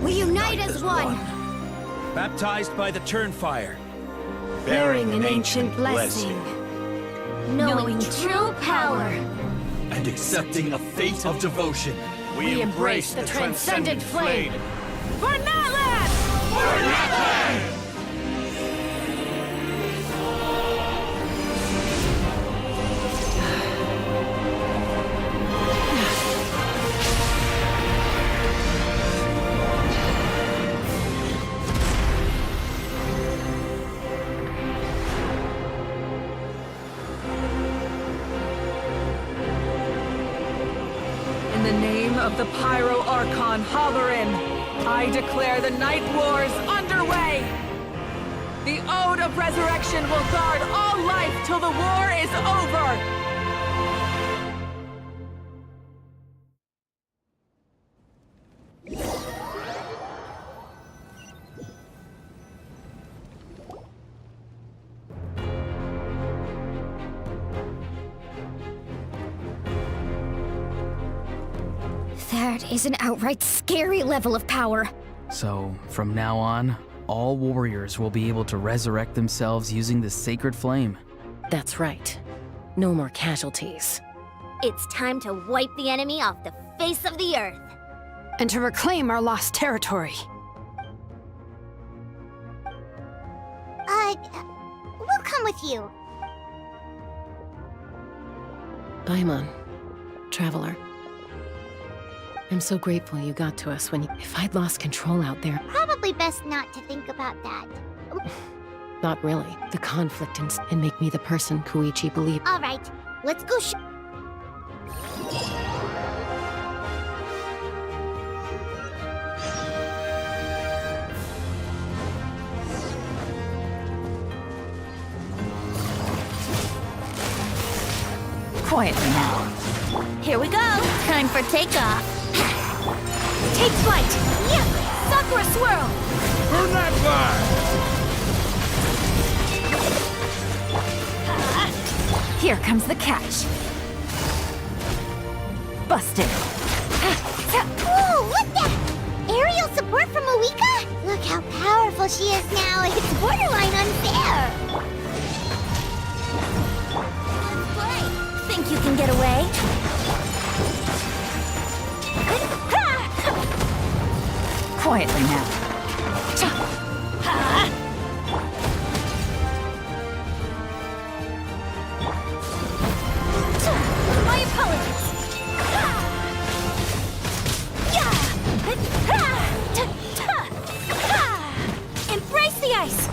We unite as one! Baptized by the Turnfire. Bearing an ancient blessing. Knowing true power. And accepting a fate of devotion. We embrace the transcendent flame! For Natlan! For Natlan! In the name of the Pyro Archon Halloran, I declare the Night Wars underway! The Ode of Resurrection will guard all life till the war is over! That is an outright scary level of power. So, from now on, all warriors will be able to resurrect themselves using the sacred flame. That's right. No more casualties. It's time to wipe the enemy off the face of the earth. And to reclaim our lost territory. We'll come with you. Paimon, Traveler. I'm so grateful you got to us when if I'd lost control out there. Probably best not to think about that. Not really. The conflict and make me the person Koichi believed. All right, let's go Quietly now. Here we go. Time for takeoff. Take flight. Yeah. Sakura swirl. Burn that fire! Here comes the catch. Busted. Whoa, what the? Aerial support from Moika? Look how powerful she is now. It's borderline unfair. Think you can get away? Quietly now. My apologies. Embrace the ice.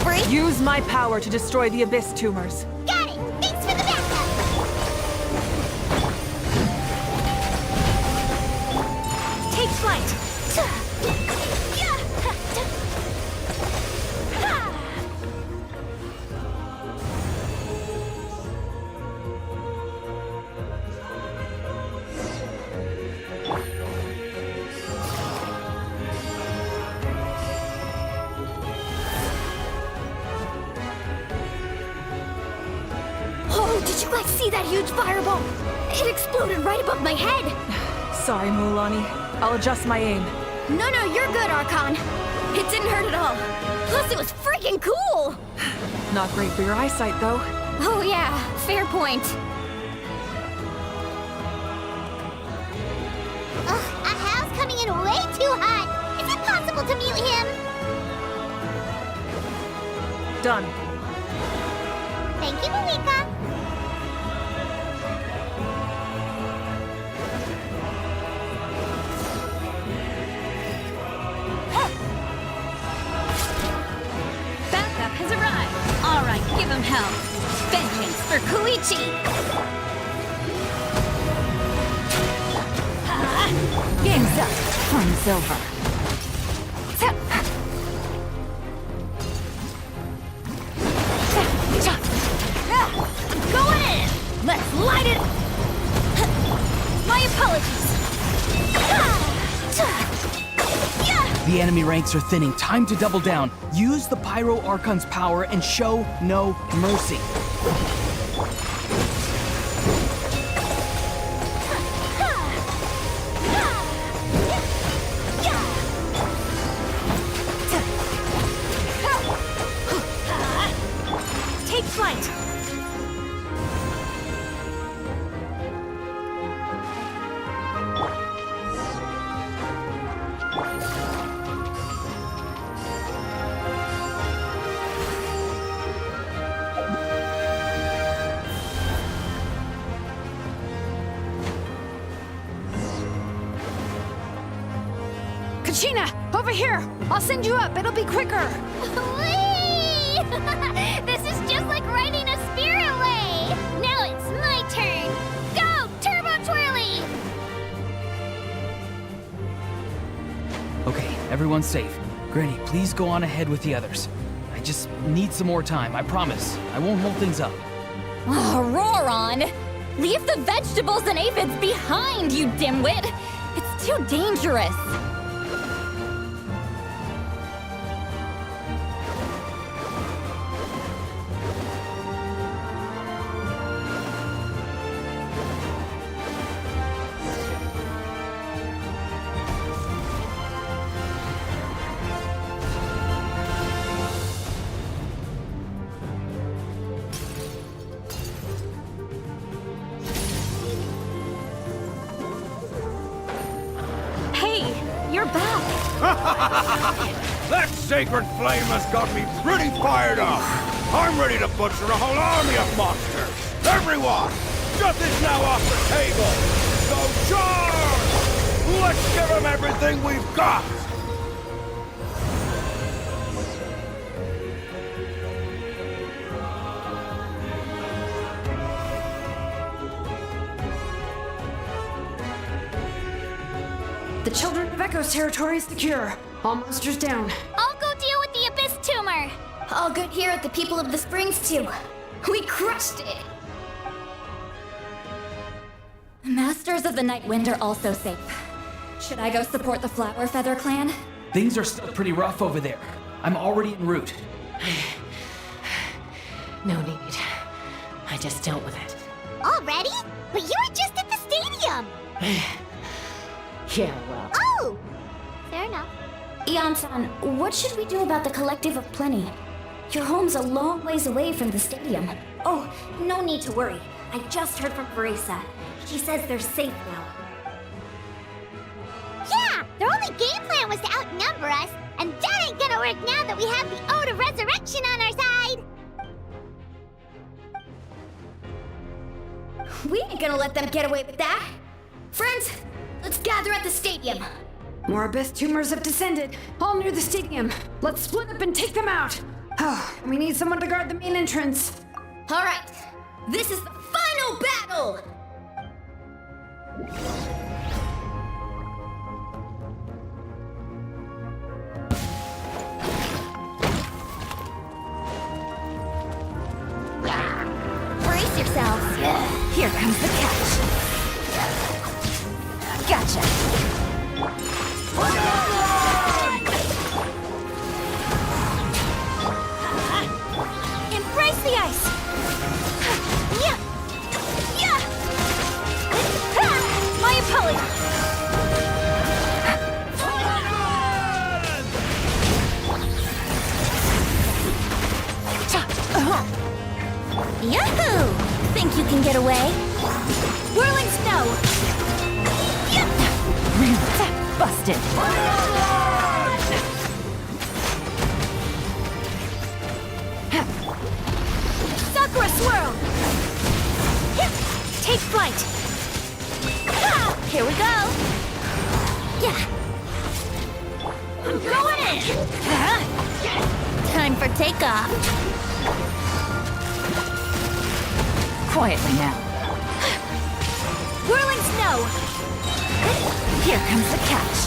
Breathe. Use my power to destroy the Abyss tumors. Got it. Thanks for the backup. Take flight. Oh, did you guys see that huge fireball? It exploded right above my head. Sorry, Mulan. I'll adjust my aim. No, you're good, Archon. It didn't hurt at all. Plus, it was freaking cool! Not great for your eyesight, though. Oh yeah, fair point. Ugh, Ahal's coming in way too hot. Is it possible to mute him? Done. Thank you, Moika. Backup has arrived. All right, give him hell. Vengeance for Koichi. Game's up. Fun's over. Go in! Let's light it! My apologies. The enemy ranks are thinning. Time to double down. Use the Pyro Archon's power and show no mercy. Take flight. Kachina, over here! I'll send you up. It'll be quicker. Whee! This is just like riding a spirit away. Now it's my turn. Go, Turbo Twirly! Okay, everyone's safe. Granny, please go on ahead with the others. I just need some more time, I promise. I won't hold things up. Oh, Roron! Leave the vegetables and aphids behind, you dimwit! It's too dangerous! That sacred flame has got me pretty fired up. I'm ready to butcher a whole army of monsters. Everyone, shut this now off the table. So charge! Let's give them everything we've got. The Children of Echo's territory is secure. All monsters down. I'll go deal with the Abyss Tumor. All good here at the People of the Springs, too. We crushed it. Masters of the Night Wind are also safe. Should I go support the Flower Feather clan? Things are still pretty rough over there. I'm already en route. No need. I just dealt with it. Already? But you were just at the stadium! Yeah, well. Oh! Fair enough. Ian-san, what should we do about the Collective of Plenty? Your home's a long ways away from the stadium. Oh, no need to worry. I just heard from Marisa. She says they're safe now. Yeah! Their only game plan was to outnumber us, and that ain't gonna work now that we have the Ode of Resurrection on our side! We ain't gonna let them get away with that. Friends, let's gather at the stadium. More Abyss tumors have descended, all near the stadium. Let's split up and take them out. Oh, we need someone to guard the main entrance. All right, this is the final battle! Brace yourselves. Here comes the catch. Gotcha. Embrace the ice. Yeah. Yeah. My apologies. Yahoo! Think you can get away? Whirling snow! Yep! Busted! Sakura swirl! Take flight! Here we go! Yeah! I'm going in! Time for takeoff! Quietly now. Whirling snow! Here comes the catch.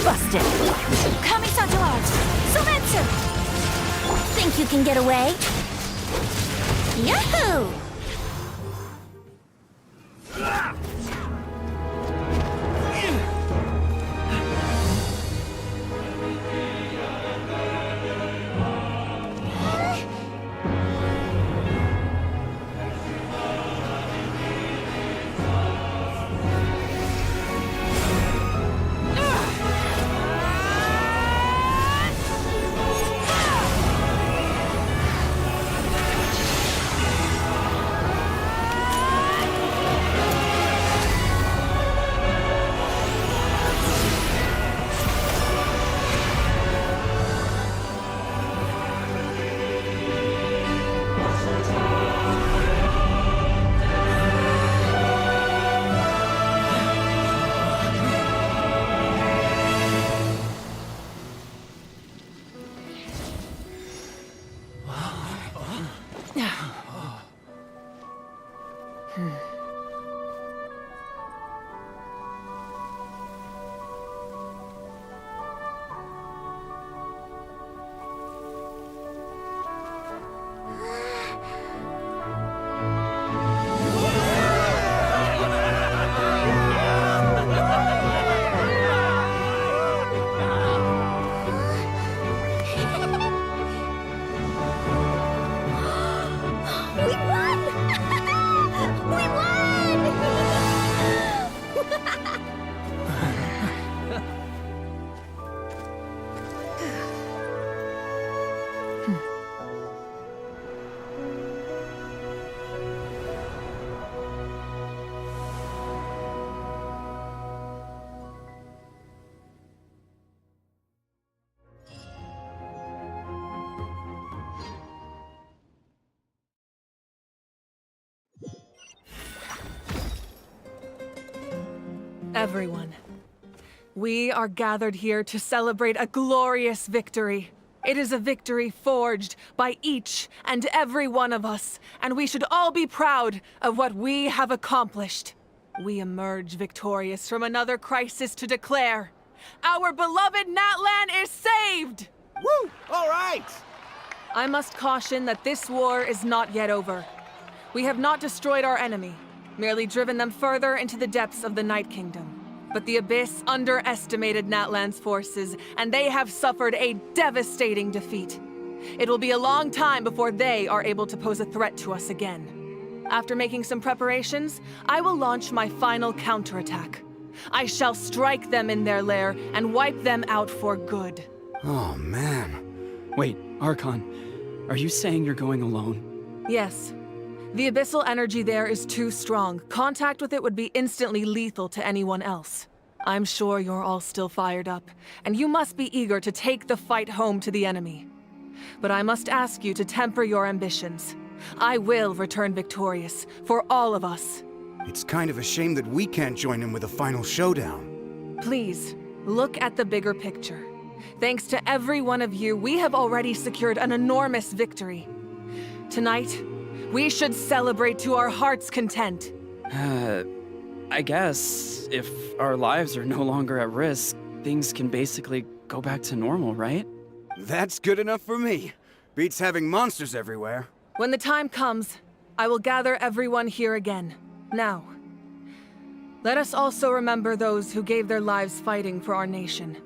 Busted! Kamisato out! Sometsu! Think you can get away? Yahoo! Everyone, we are gathered here to celebrate a glorious victory. It is a victory forged by each and every one of us, and we should all be proud of what we have accomplished. We emerge victorious from another crisis to declare, our beloved Natlan is saved! Woo! All right! I must caution that this war is not yet over. We have not destroyed our enemy, merely driven them further into the depths of the Night Kingdom. But the Abyss underestimated Natlan's forces, and they have suffered a devastating defeat. It will be a long time before they are able to pose a threat to us again. After making some preparations, I will launch my final counterattack. I shall strike them in their lair and wipe them out for good. Oh, man. Wait, Archon, are you saying you're going alone? Yes. The abyssal energy there is too strong. Contact with it would be instantly lethal to anyone else. I'm sure you're all still fired up, and you must be eager to take the fight home to the enemy. But I must ask you to temper your ambitions. I will return victorious, for all of us. It's kind of a shame that we can't join in with a final showdown. Please, look at the bigger picture. Thanks to every one of you, we have already secured an enormous victory. Tonight, we should celebrate to our heart's content. I guess if our lives are no longer at risk, things can basically go back to normal, right? That's good enough for me. Beats having monsters everywhere. When the time comes, I will gather everyone here again. Now, let us also remember those who gave their lives fighting for our nation.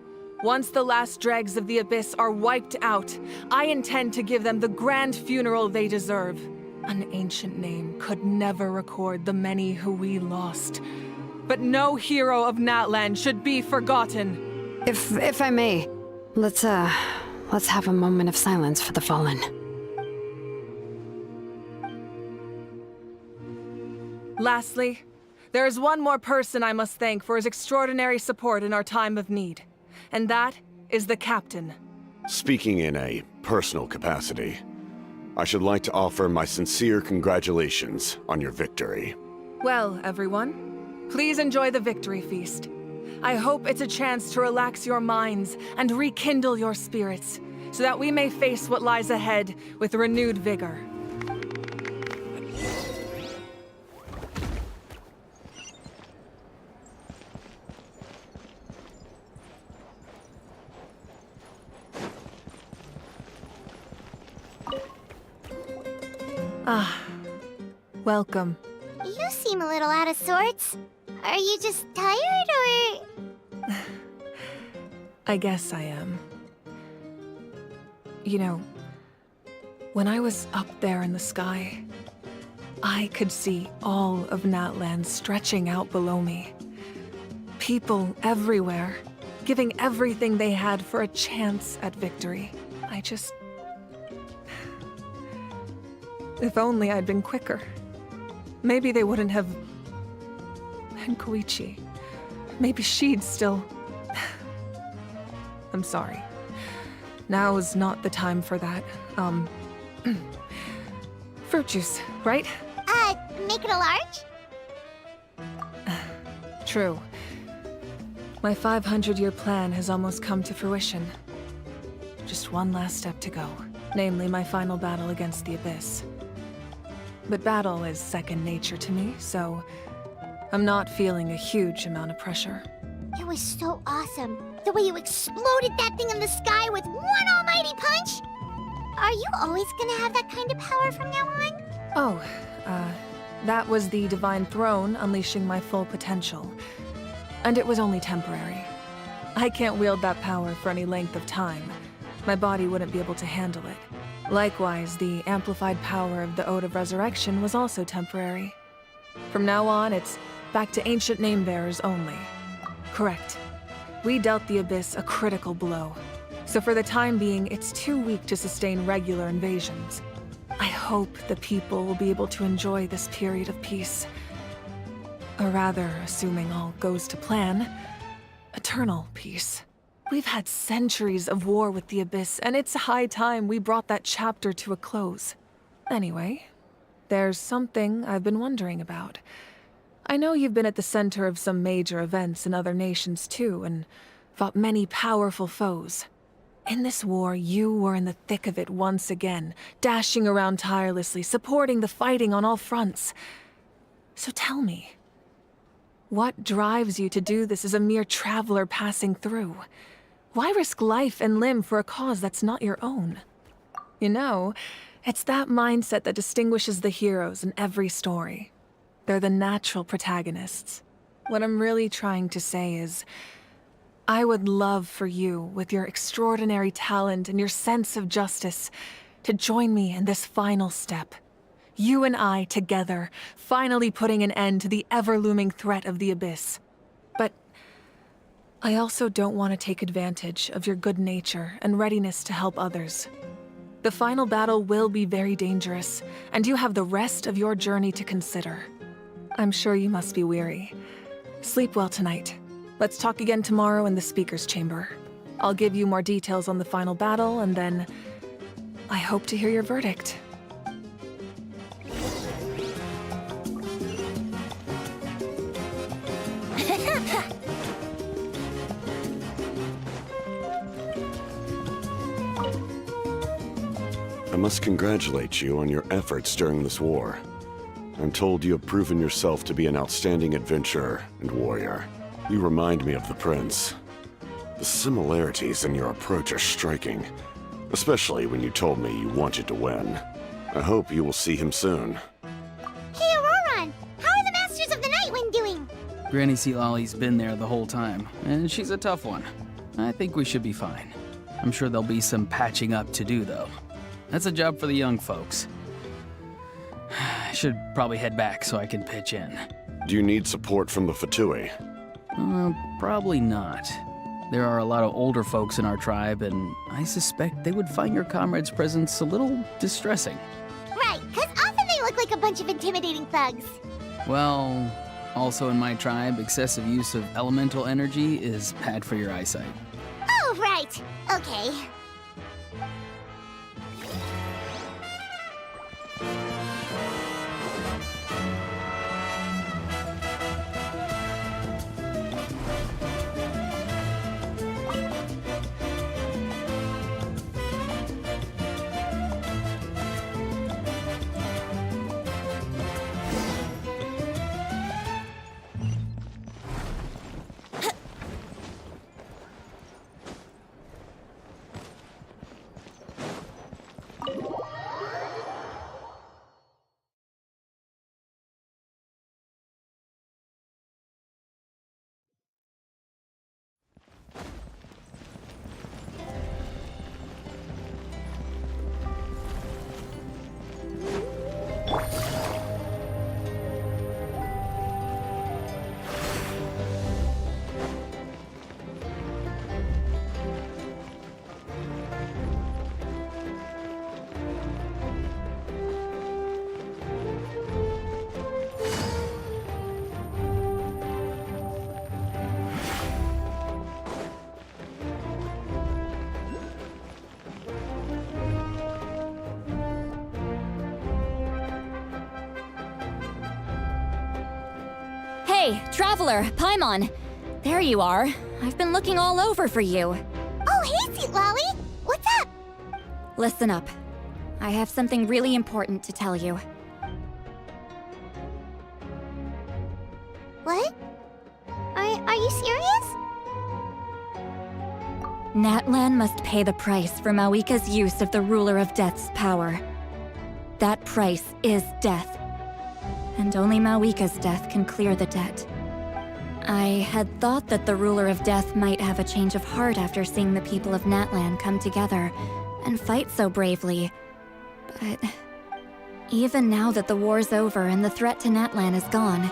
Once the last dregs of the Abyss are wiped out, I intend to give them the grand funeral they deserve. An ancient name could never record the many who we lost. But no hero of Natlan should be forgotten. If I may, let's have a moment of silence for the fallen. Lastly, there is one more person I must thank for his extraordinary support in our time of need. And that is the Captain. Speaking in a personal capacity, I should like to offer my sincere congratulations on your victory. Well, everyone, please enjoy the victory feast. I hope it's a chance to relax your minds and rekindle your spirits, so that we may face what lies ahead with renewed vigor. Welcome. You seem a little out of sorts. Are you just tired, or...? I guess I am. You know, when I was up there in the sky, I could see all of Natlan stretching out below me. People everywhere, giving everything they had for a chance at victory. If only I'd been quicker. Maybe they wouldn't have... And Koichi. Maybe she'd still... I'm sorry. Now is not the time for that. Fruit juice, right? Make it a large? True. My 500-year plan has almost come to fruition. Just one last step to go. Namely, my final battle against the Abyss. But battle is second nature to me, so I'm not feeling a huge amount of pressure. It was so awesome. The way you exploded that thing in the sky with one almighty punch! Are you always gonna have that kind of power from now on? Oh, that was the Divine Throne unleashing my full potential. And it was only temporary. I can't wield that power for any length of time. My body wouldn't be able to handle it. Likewise, the amplified power of the Ode of Resurrection was also temporary. From now on, it's back to ancient name-bearers only. Correct. We dealt the Abyss a critical blow. So for the time being, it's too weak to sustain regular invasions. I hope the people will be able to enjoy this period of peace. Or rather, assuming all goes to plan, eternal peace. We've had centuries of war with the Abyss, and it's high time we brought that chapter to a close. Anyway, there's something I've been wondering about. I know you've been at the center of some major events in other nations too, and fought many powerful foes. In this war, you were in the thick of it once again, dashing around tirelessly, supporting the fighting on all fronts. So tell me, what drives you to do this as a mere traveler passing through? Why risk life and limb for a cause that's not your own? You know, it's that mindset that distinguishes the heroes in every story. They're the natural protagonists. What I'm really trying to say is, I would love for you, with your extraordinary talent and your sense of justice, to join me in this final step. You and I together, finally putting an end to the ever-looming threat of the Abyss. But I also don't want to take advantage of your good nature and readiness to help others. The final battle will be very dangerous, and you have the rest of your journey to consider. I'm sure you must be weary. Sleep well tonight. Let's talk again tomorrow in the speaker's chamber. I'll give you more details on the final battle, and then I hope to hear your verdict. I must congratulate you on your efforts during this war. I'm told you have proven yourself to be an outstanding adventurer and warrior. You remind me of the prince. The similarities in your approach are striking, especially when you told me you wanted to win. I hope you will see him soon. Hey, Auroron! How are the Masters of the Nightwind doing? Granny Sealolly's been there the whole time, and she's a tough one. I think we should be fine. I'm sure there'll be some patching up to do, though. That's a job for the young folks. I should probably head back so I can pitch in. Do you need support from the Fatui? Probably not. There are a lot of older folks in our tribe, and I suspect they would find your comrade's presence a little distressing. Right, because often they look like a bunch of intimidating thugs. Well, also in my tribe, excessive use of elemental energy is bad for your eyesight. Oh, right. Okay. Hey, Traveler, Paimon! There you are. I've been looking all over for you. Oh, hey, Sweet Lolly! What's up? Listen up. I have something really important to tell you. What? Are you serious? Natlan must pay the price for Mawika's use of the Ruler of Death's power. That price is death. And only Mawika's death can clear the debt. I had thought that the Ruler of Death might have a change of heart after seeing the people of Natlan come together and fight so bravely. But even now that the war's over and the threat to Natlan is gone,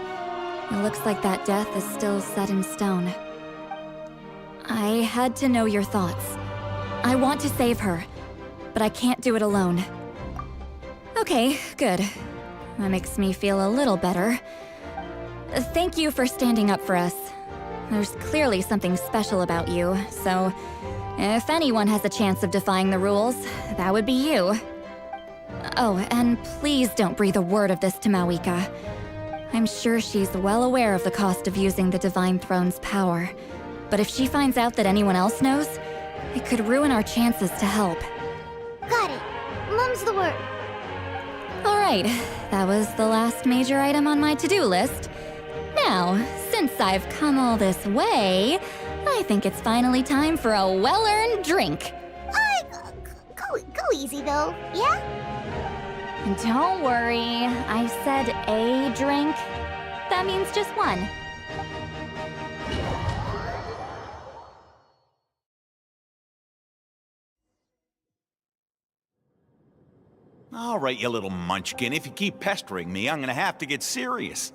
it looks like that death is still set in stone. I had to know your thoughts. I want to save her, but I can't do it alone. Okay, good. That makes me feel a little better. Thank you for standing up for us. There's clearly something special about you, so if anyone has a chance of defying the rules, that would be you. Oh, and please don't breathe a word of this to Mawika. I'm sure she's well aware of the cost of using the Divine Throne's power. But if she finds out that anyone else knows, it could ruin our chances to help. Got it. Mum's the word. Alright, that was the last major item on my to-do list. Now, since I've come all this way, I think it's finally time for a well-earned drink. Go easy though, yeah? Don't worry, I said a drink. That means just one. All right, you little munchkin, if you keep pestering me, I'm gonna have to get serious.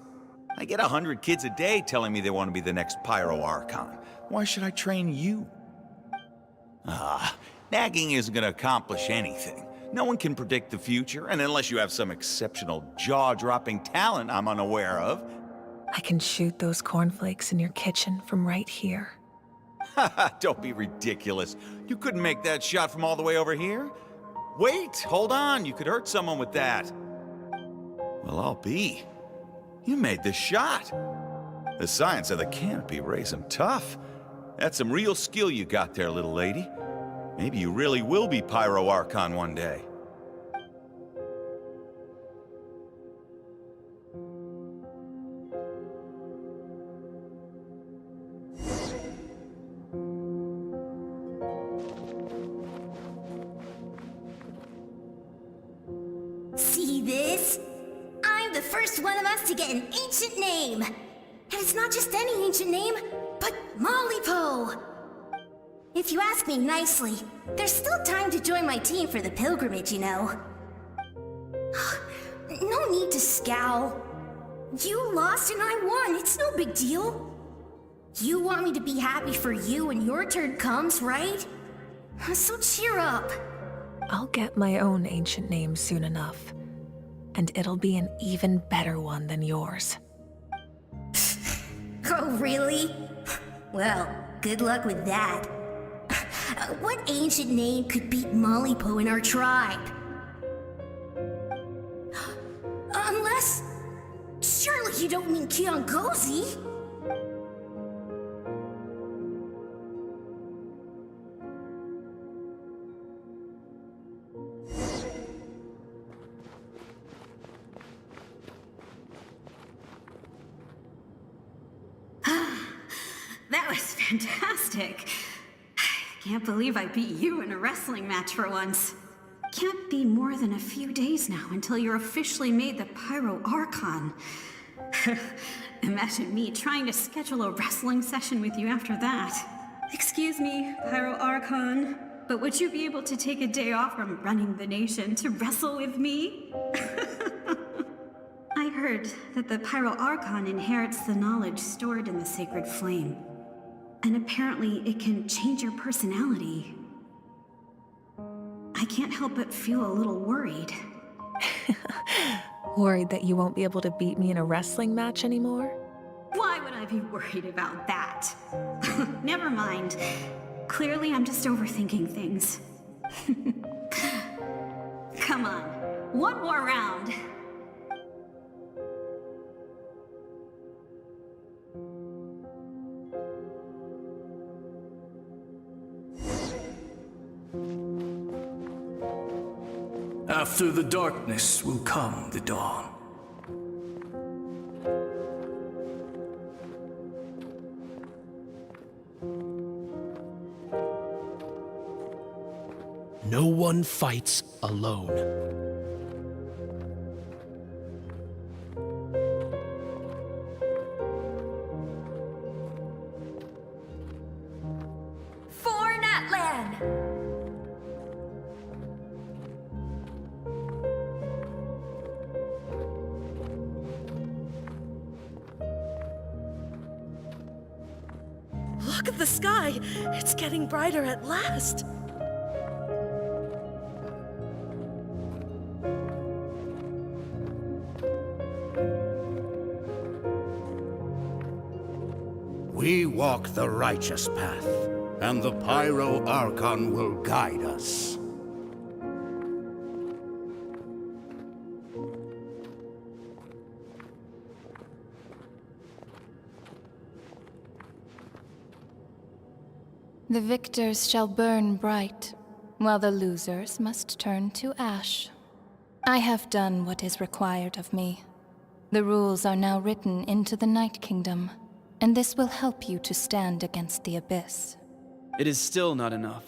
I get 100 kids a day telling me they want to be the next Pyro Archon. Why should I train you? Nagging isn't gonna accomplish anything. No one can predict the future, and unless you have some exceptional jaw-dropping talent I'm unaware of. I can shoot those cornflakes in your kitchen from right here. Haha, don't be ridiculous. You couldn't make that shot from all the way over here? Wait, hold on, you could hurt someone with that. Well, I'll be. You made the shot. The science of the canopy rays him tough. That's some real skill you got there, little lady. Maybe you really will be Pyro Archon one day. See this? I'm the first one of us to get an ancient name. And it's not just any ancient name, but Mollypo. If you ask me nicely, there's still time to join my team for the pilgrimage, you know. No need to scowl. You lost and I won, it's no big deal. You want me to be happy for you when your turn comes, right? So cheer up. I'll get my own ancient name soon enough. And it'll be an even better one than yours. Oh, really? Well, good luck with that. What ancient name could beat Mollypo in our tribe? Unless... surely you don't mean Kiangozi? That was fantastic. Can't believe I beat you in a wrestling match for once. Can't be more than a few days now until you're officially made the Pyro Archon. Imagine me trying to schedule a wrestling session with you after that. Excuse me, Pyro Archon, but would you be able to take a day off from running the nation to wrestle with me? I heard that the Pyro Archon inherits the knowledge stored in the sacred flame. And apparently it can change your personality. I can't help but feel a little worried. Worried that you won't be able to beat me in a wrestling match anymore? Why would I be worried about that? Never mind. Clearly I'm just overthinking things. Come on, one more round. After the darkness will come the dawn. No one fights alone. For Natlan! Look at the sky! It's getting brighter at last! We walk the righteous path, and the Pyro Archon will guide us. The victors shall burn bright, while the losers must turn to ash. I have done what is required of me. The rules are now written into the Night Kingdom, and this will help you to stand against the Abyss. It is still not enough.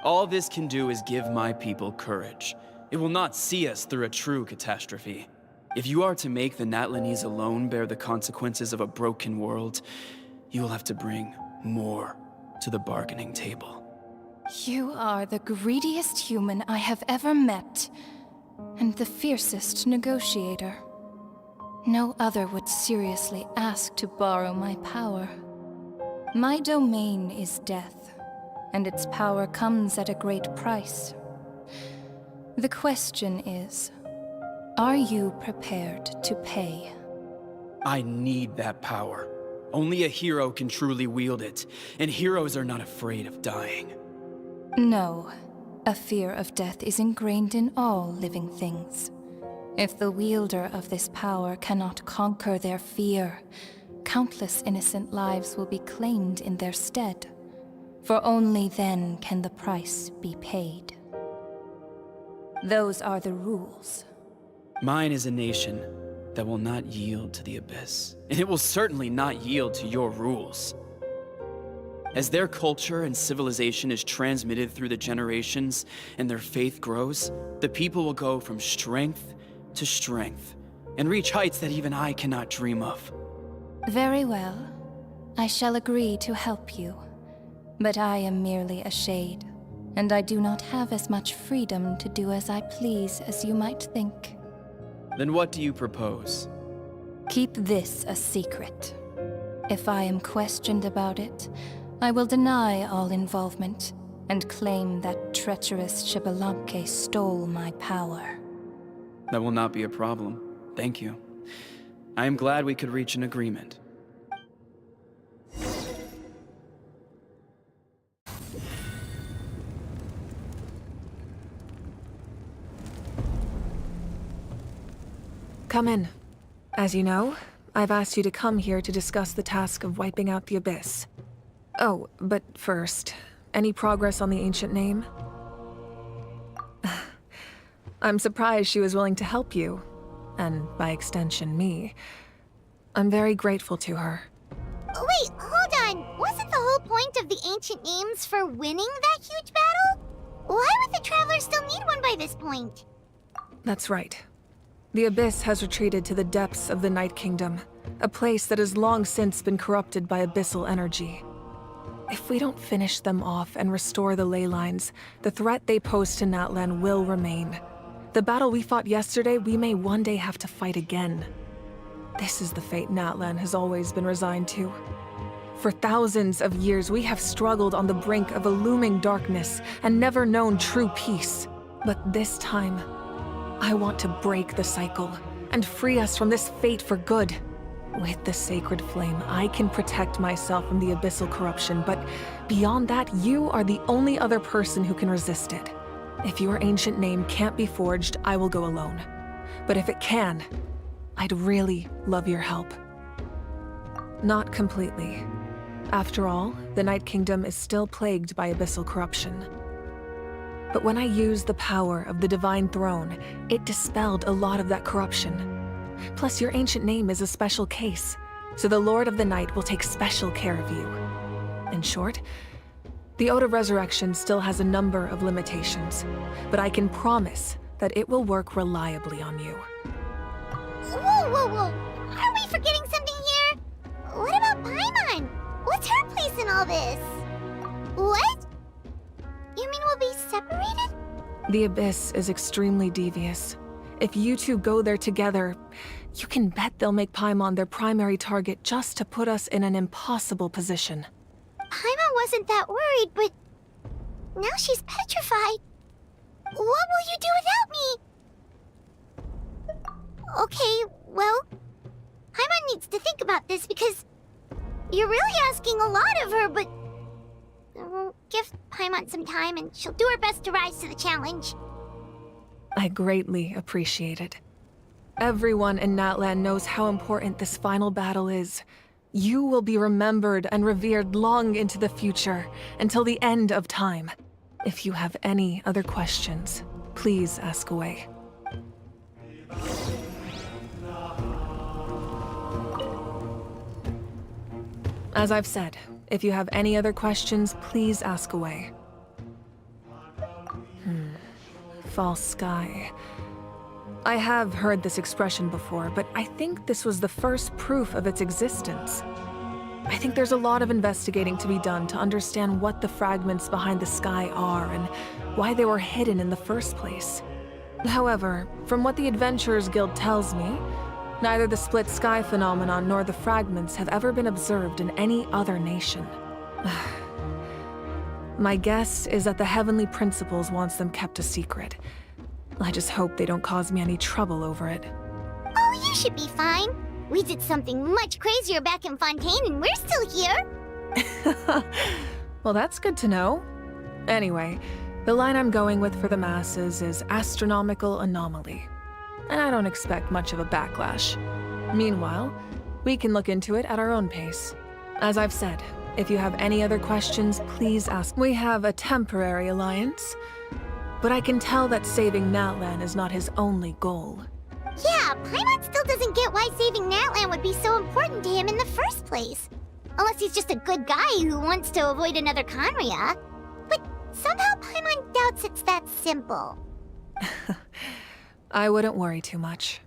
All this can do is give my people courage. It will not see us through a true catastrophe. If you are to make the Natlanese alone bear the consequences of a broken world, you will have to bring more to the bargaining table. You are the greediest human I have ever met, and the fiercest negotiator. No other would seriously ask to borrow my power. My domain is death, and its power comes at a great price. The question is, are you prepared to pay? I need that power. Only a hero can truly wield it, and heroes are not afraid of dying. No. A fear of death is ingrained in all living things. If the wielder of this power cannot conquer their fear, countless innocent lives will be claimed in their stead. For only then can the price be paid. Those are the rules. Mine is a nation that will not yield to the Abyss, and it will certainly not yield to your rules. As their culture and civilization is transmitted through the generations and their faith grows, the people will go from strength to strength and reach heights that even I cannot dream of. Very well. I shall agree to help you. But I am merely a shade, and I do not have as much freedom to do as I please as you might think. Then what do you propose? Keep this a secret. If I am questioned about it, I will deny all involvement and claim that treacherous Xbalanque stole my power. That will not be a problem. Thank you. I am glad we could reach an agreement. Come in. As you know, I've asked you to come here to discuss the task of wiping out the Abyss. Oh, but first, any progress on the ancient name? I'm surprised she was willing to help you, and by extension, me. I'm very grateful to her. Wait, hold on. Wasn't the whole point of the ancient names for winning that huge battle? Why would the Travelers still need one by this point? That's right. The Abyss has retreated to the depths of the Night Kingdom, a place that has long since been corrupted by abyssal energy. If we don't finish them off and restore the ley lines, the threat they pose to Natlan will remain. The battle we fought yesterday, we may one day have to fight again. This is the fate Natlan has always been resigned to. For thousands of years, we have struggled on the brink of a looming darkness and never known true peace. But this time, I want to break the cycle and free us from this fate for good. With the sacred flame, I can protect myself from the abyssal corruption, but beyond that, you are the only other person who can resist it. If your ancient name can't be forged, I will go alone. But if it can, I'd really love your help. Not completely. After all, the Night Kingdom is still plagued by abyssal corruption. But when I used the power of the Divine Throne, it dispelled a lot of that corruption. Plus, your ancient name is a special case, so the Lord of the Night will take special care of you. In short, the Ode of Resurrection still has a number of limitations, but I can promise that it will work reliably on you. Whoa, whoa, whoa! Are we forgetting something here? What about Paimon? What's her place in all this? What? You mean we'll be separated? The Abyss is extremely devious. If you two go there together, you can bet they'll make Paimon their primary target just to put us in an impossible position. Paimon wasn't that worried, but now she's petrified. What will you do without me? Okay, well, Paimon needs to think about this because you're really asking a lot of her, but we'll give Paimon some time and she'll do her best to rise to the challenge. I greatly appreciate it. Everyone in Natlan knows how important this final battle is, You will be remembered and revered long into the future, until the end of time. If you have any other questions, please ask away. As I've said, if you have any other questions, please ask away. False sky. I have heard this expression before, but I think this was the first proof of its existence. I think there's a lot of investigating to be done to understand what the fragments behind the sky are and why they were hidden in the first place. However, from what the Adventurers Guild tells me, neither the split sky phenomenon nor the fragments have ever been observed in any other nation. My guess is that the Heavenly Principles wants them kept a secret. I just hope they don't cause me any trouble over it. Oh, you should be fine. We did something much crazier back in Fontaine and we're still here. Well, that's good to know. Anyway, the line I'm going with for the masses is astronomical anomaly. And I don't expect much of a backlash. Meanwhile, we can look into it at our own pace. As I've said, if you have any other questions, please ask. We have a temporary alliance, but I can tell that saving Natlan is not his only goal. Yeah, Paimon still doesn't get why saving Natlan would be so important to him in the first place. Unless he's just a good guy who wants to avoid another Conria. But somehow Paimon doubts it's that simple. I wouldn't worry too much.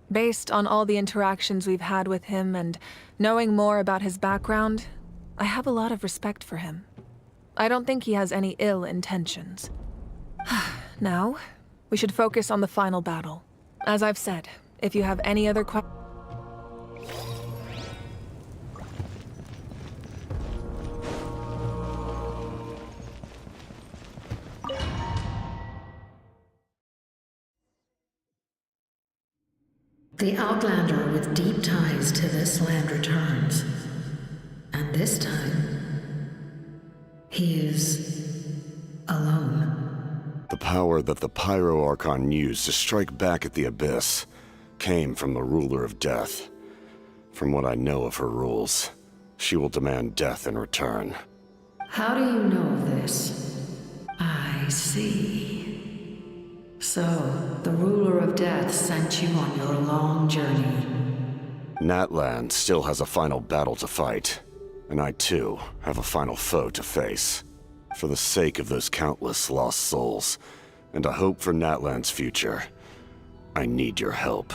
Based on all the interactions we've had with him and knowing more about his background, I have a lot of respect for him. I don't think he has any ill intentions. Now, we should focus on the final battle. As I've said, if you have any other questions... The Outlander with deep ties to this land returns. And this time, he is alone. The power that the Pyro Archon used to strike back at the Abyss came from the Ruler of Death. From what I know of her rules, she will demand death in return. How do you know this? I see. So, the Ruler of Death sent you on your long journey. Natlan still has a final battle to fight, and I too have a final foe to face. For the sake of those countless lost souls, and a hope for Natlan's future, I need your help.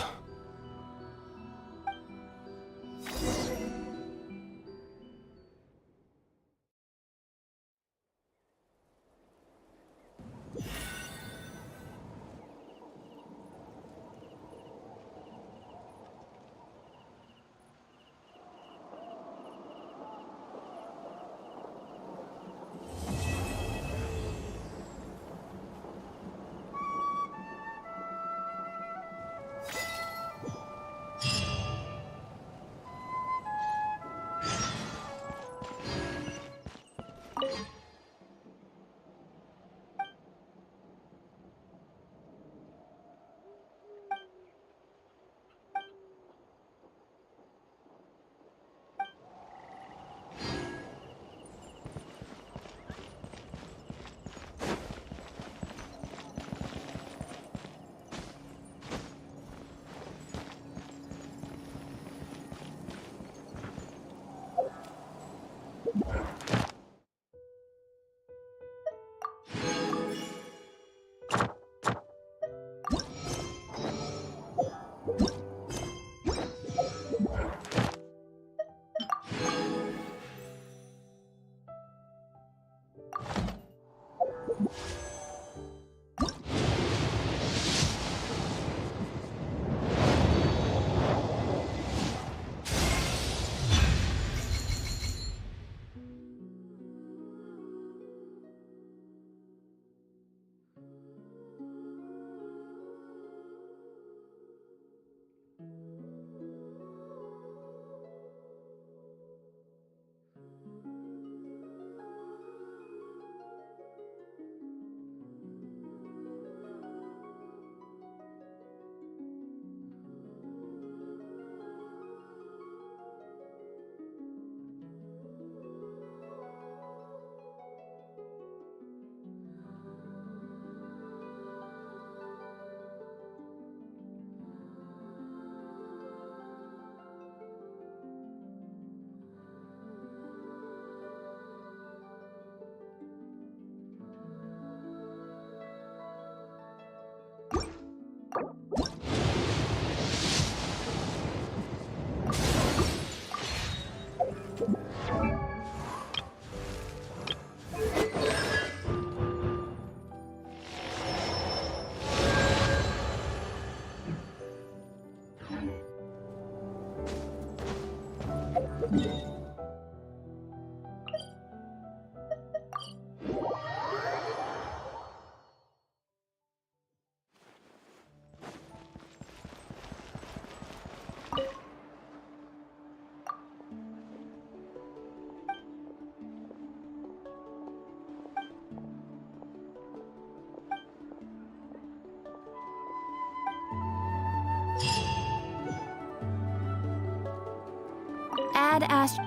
Ad Ast.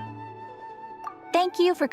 Thank you for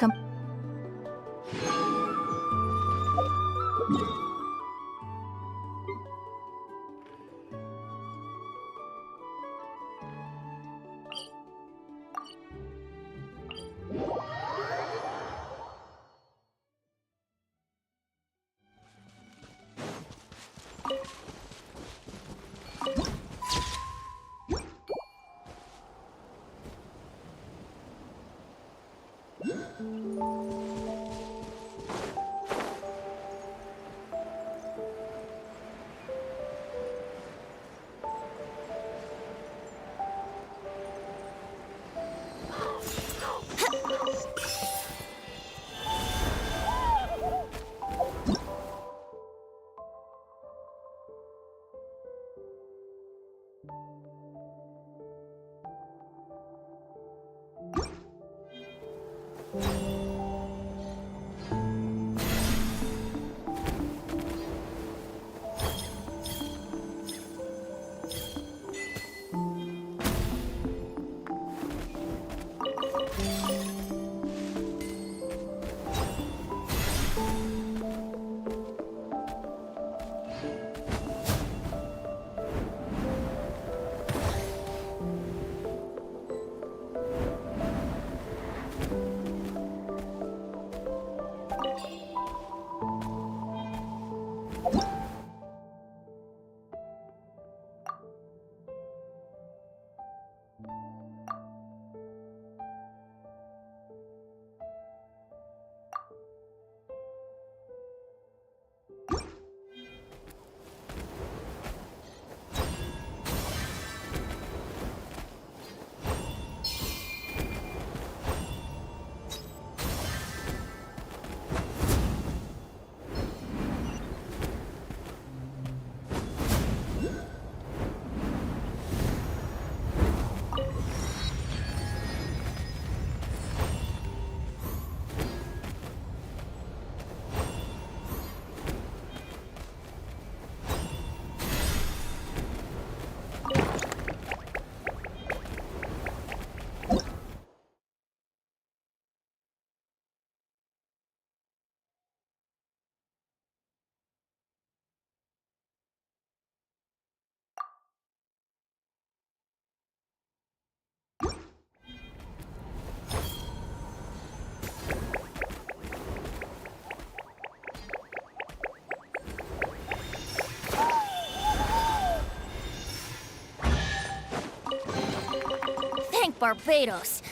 Thank Barbados.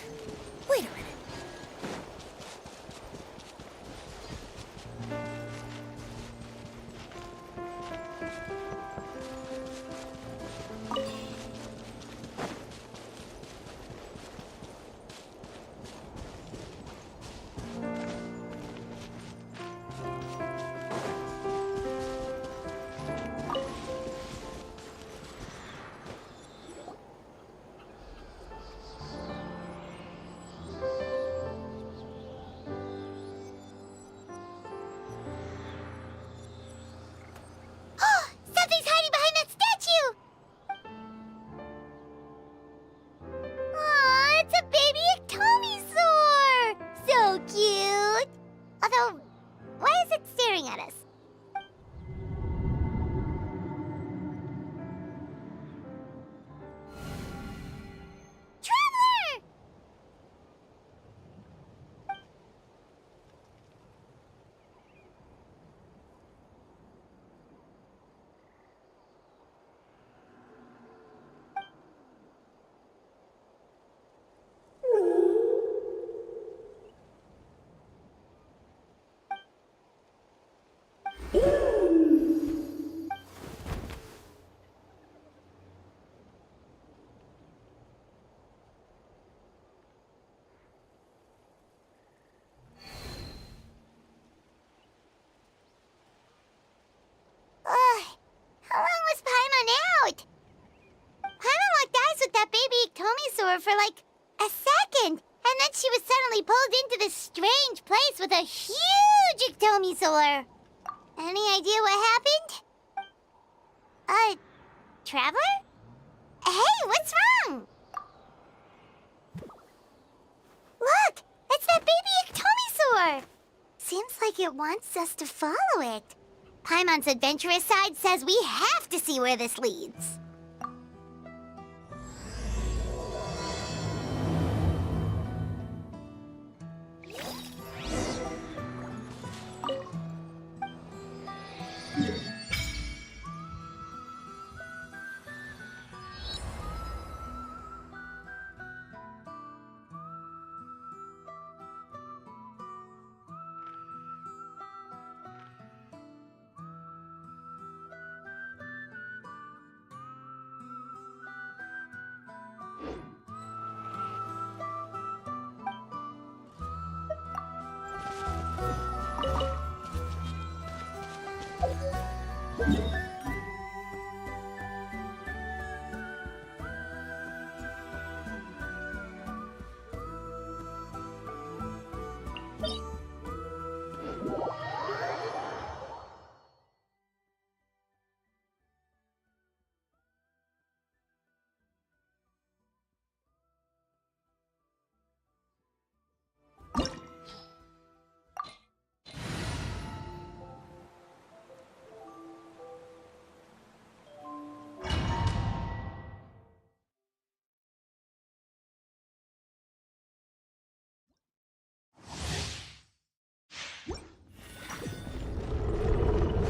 Wait a minute. her for like a second, and then she was suddenly pulled into this strange place with a huge ectomisaur. Any idea what happened? Traveler? Hey, what's wrong? Look, it's that baby ectomisaur. Seems like it wants us to follow it. Paimon's adventurous side says we have to see where this leads.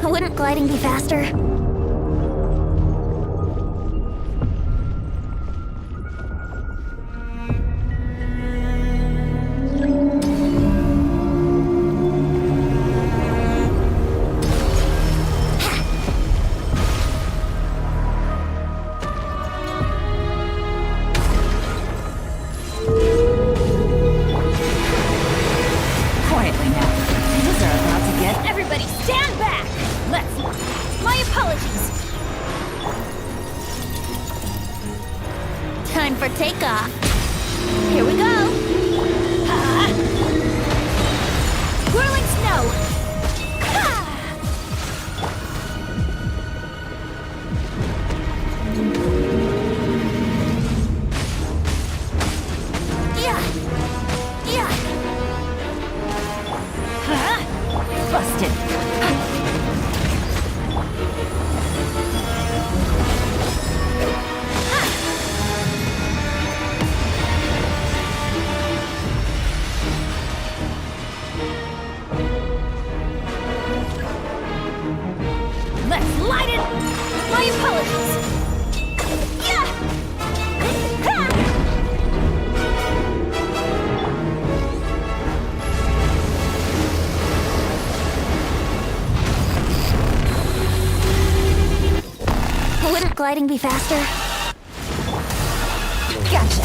Wouldn't gliding be faster? Quietly now. These are about to get... Everybody stand back! Let's... My apologies. Time for takeoff. Here we go. Whirling snow. Busted. Let's light it! My apologies. Wouldn't gliding be faster? Gotcha.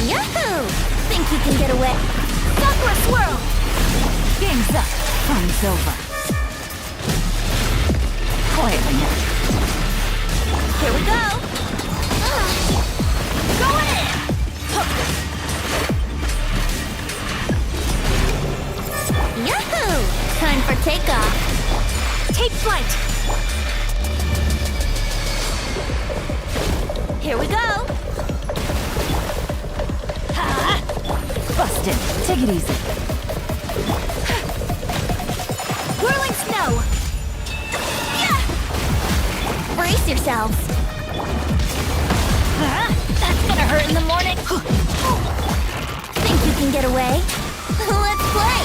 Yahoo! Think you can get away? Sakura swirl! Game's up. Fun's over. Quietly now. Here we go! Going in! Yahoo! Time for takeoff. Take flight! Here we go! Busted. Take it easy. Whirling snow! Brace yourselves! That's gonna hurt in the morning! Think you can get away? Let's play!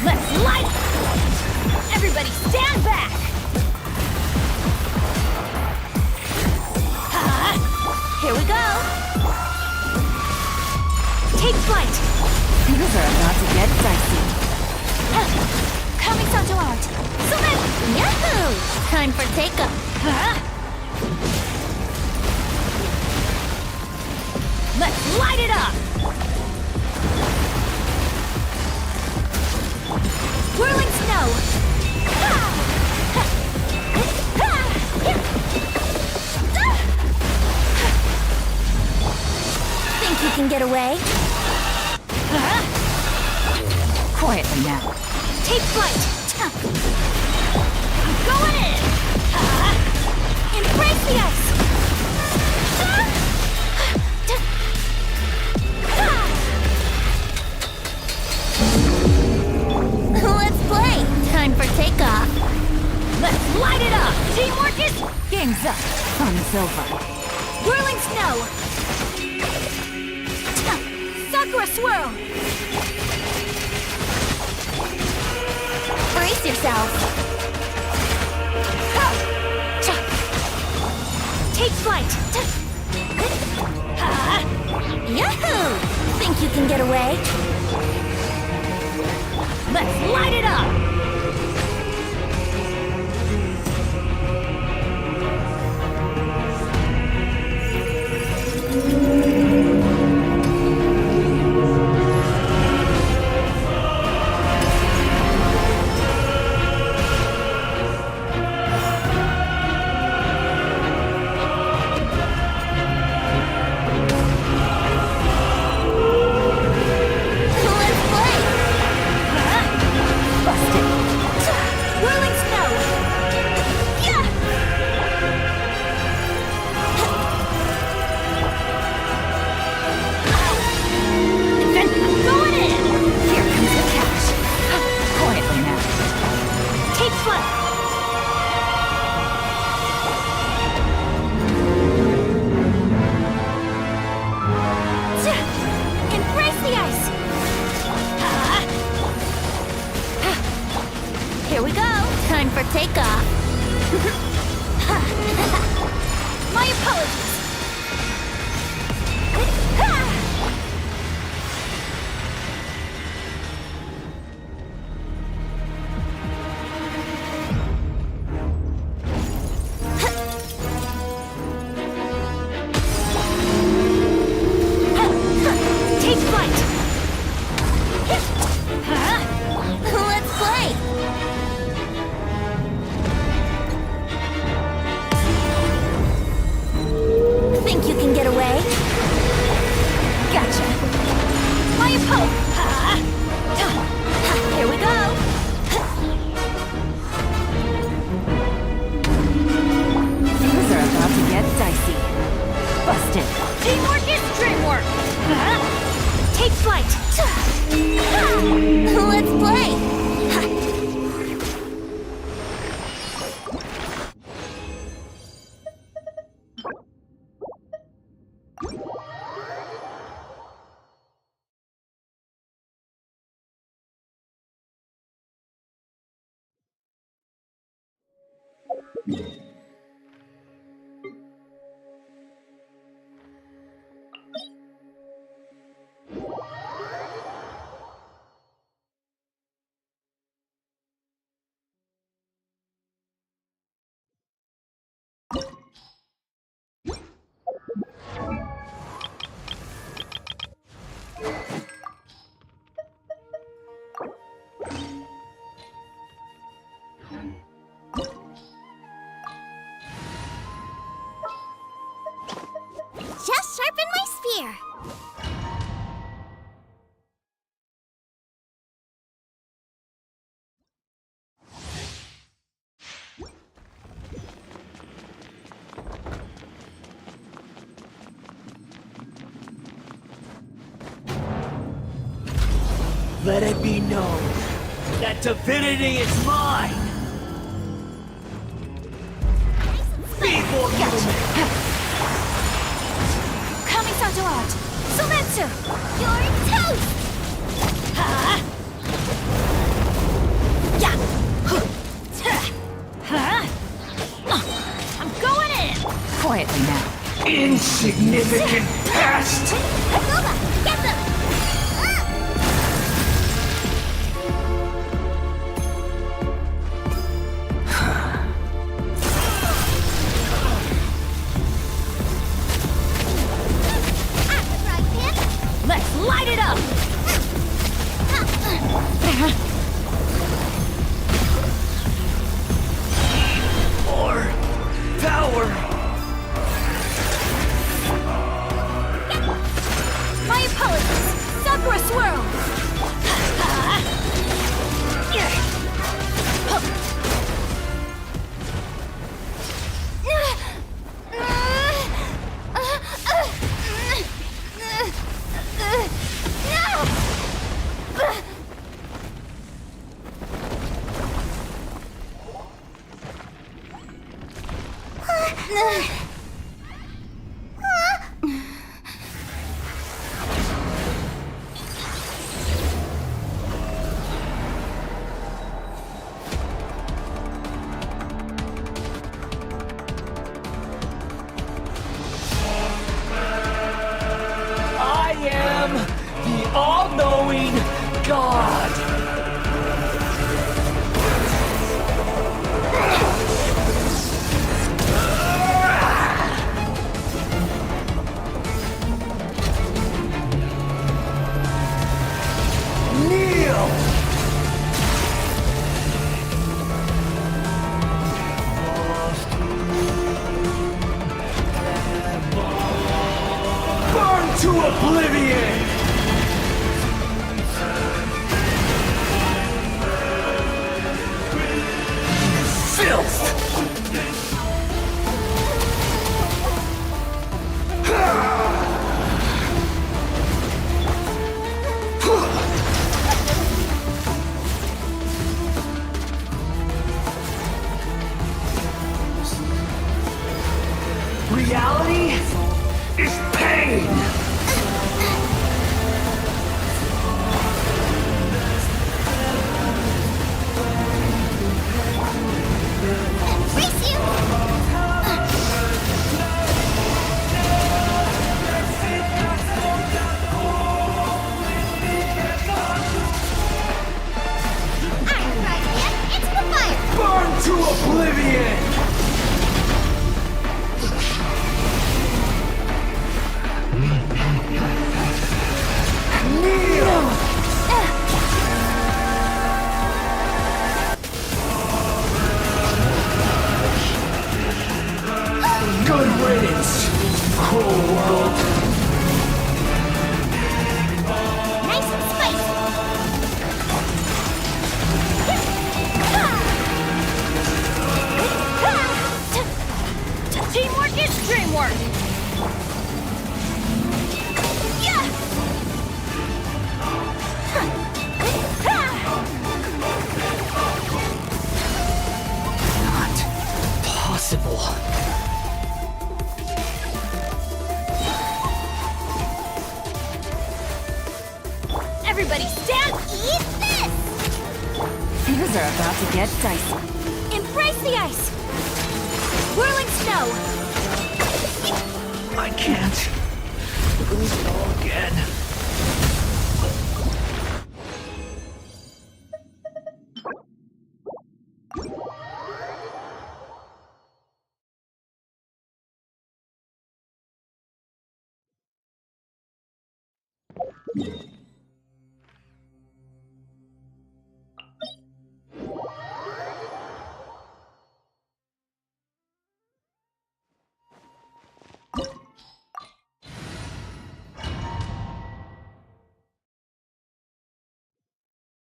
Let's light! Everybody stand back! Here we go! Take flight! Things are about to get dicey. Coming so out! Summit! Yahoo! Time for takeoff! Let's light it up! Whirling snow! you can get away? Quietly now. Take flight! I'm going in! Embrace the ice! Let's play! Time for takeoff. Let's light it up! Teamwork is... Game's up. Fun's over. Whirling snow! Sakura swirl! Brace yourself. Take flight! Yahoo! Think you can get away? Let's light it up! Whirling snow! Yeah! Then I'm going in! Here comes the cash. Quietly now. Take flight! Embrace the ice! Here we go. Time for takeoff. My apologies! Take flight! Let's play. Think you can get away? Gotcha! My apologies! Here we go. Things are about to get dicey. Busted. Teamwork is dreamwork! Take flight! Let's play. Just sharpen my spear. Let it be known that divinity is mine! Feeble human! Kamisato out! Sumetsu! You're toast! Yeah! I'm going in! Quietly now. Insignificant pest! Nova, get them! Let's light it up! More power! all-knowing God! Kneel! Burn to oblivion! Filth! Reality is pain! Embrace you! Iron Frying Pan, into the fire! Burn to oblivion! Kneel! Good riddance, cruel world! Nice and spicy! Teamwork is dreamwork! Yeah! Not possible. Everybody stand, eat this! Things are about to get dicey. Embrace the ice! Whirling snow! I can't lose it all again.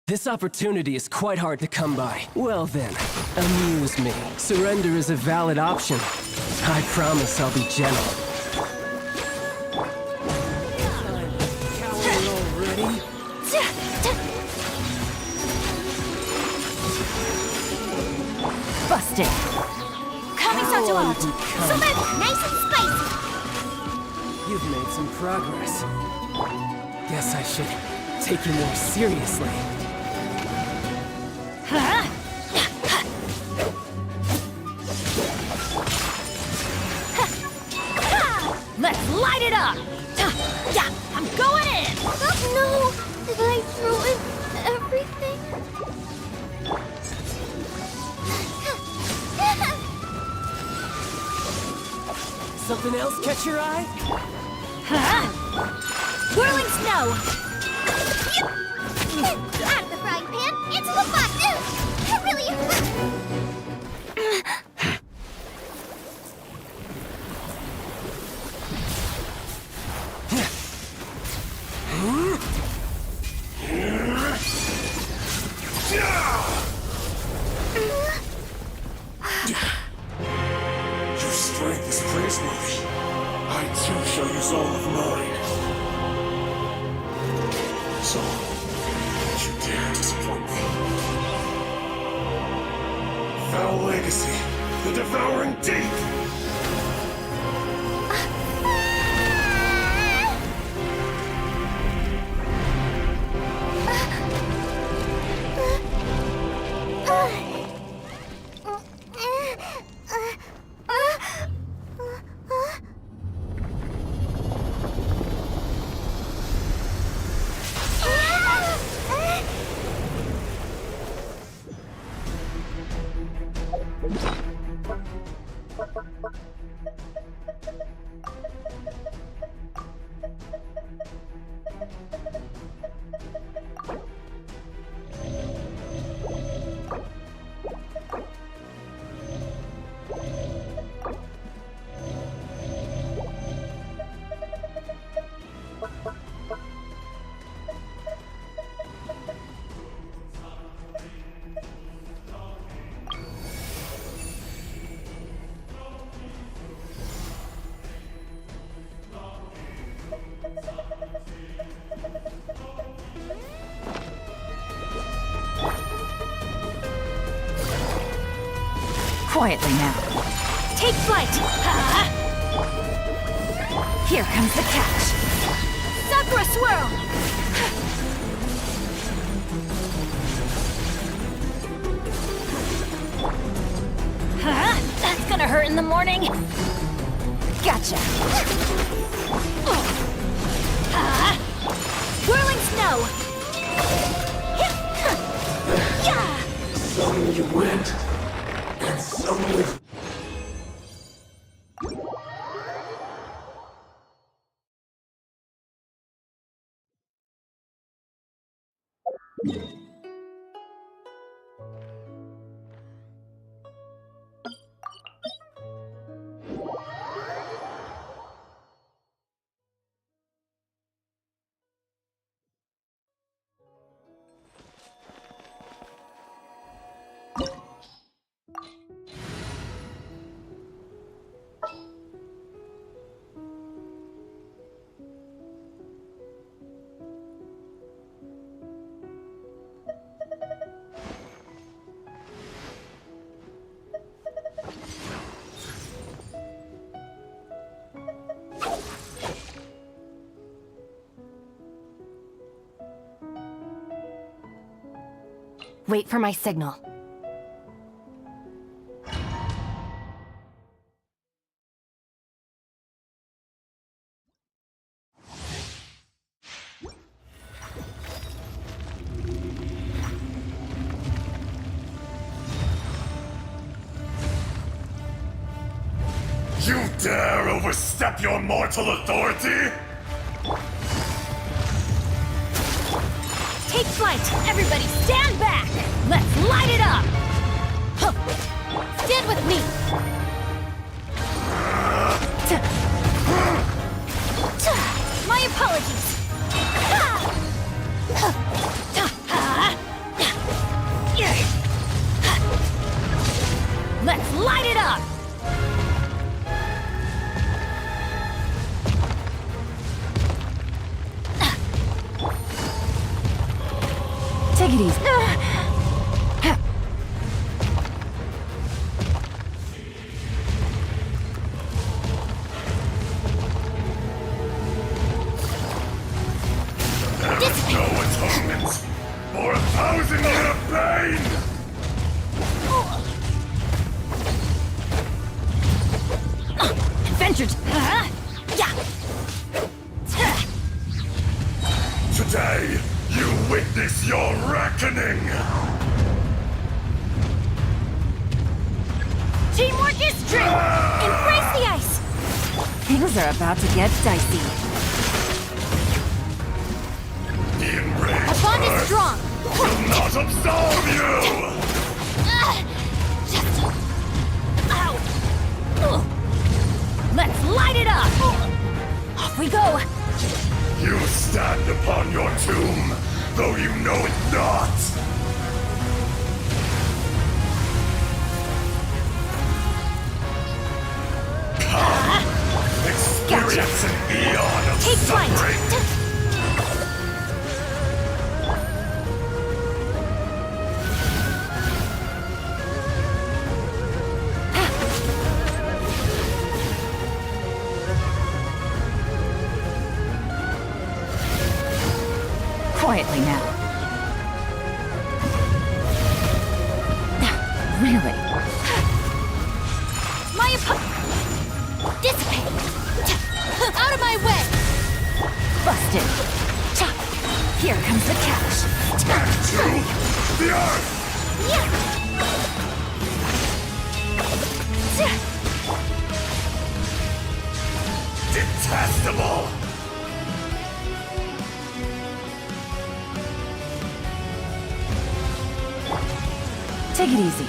This opportunity is quite hard to come by. Well then, amuse me. Surrender is a valid option. I promise I'll be gentle. Busted. Coming so to out! Super nice and spicy! You've made some progress. Guess I should take you more seriously. Let's light it up! Yeah, I'm going in! Oh no! Did I ruin everything? Something else catch your eye? Whirling snow! Out of the frying pan, into the pot! It really... Your strength is praiseworthy. I too shall use all of mine. So, don't you dare disappoint me. Foul legacy, the devouring deep! Quietly now. Take flight! Here comes the catch. Sakura swirl! That's gonna hurt in the morning. Gotcha. Whirling snow! Some you went, and some live. Wait for my signal. You dare overstep your mortal authority? Take flight! Everybody stand back! Let's light it up! Huh. Stand with me! My apologies! Let's light it up! Take it easy. There's no atonement for 1,000 years of pain! Adventures! Today, you witness your reckoning! Teamwork is true! Embrace the ice! Things are about to get dicey. The enraged A bond is earth strong! will not absolve you! Just... Ow! Let's light it up! Off we go! You stand upon your tomb, though you know it not! Come! Experience an eon of Take flight! suffering! Quietly now. Really? My dissipate! Out of my way! Busted. Here comes the catch. Back to the earth! Detestable! Take it easy.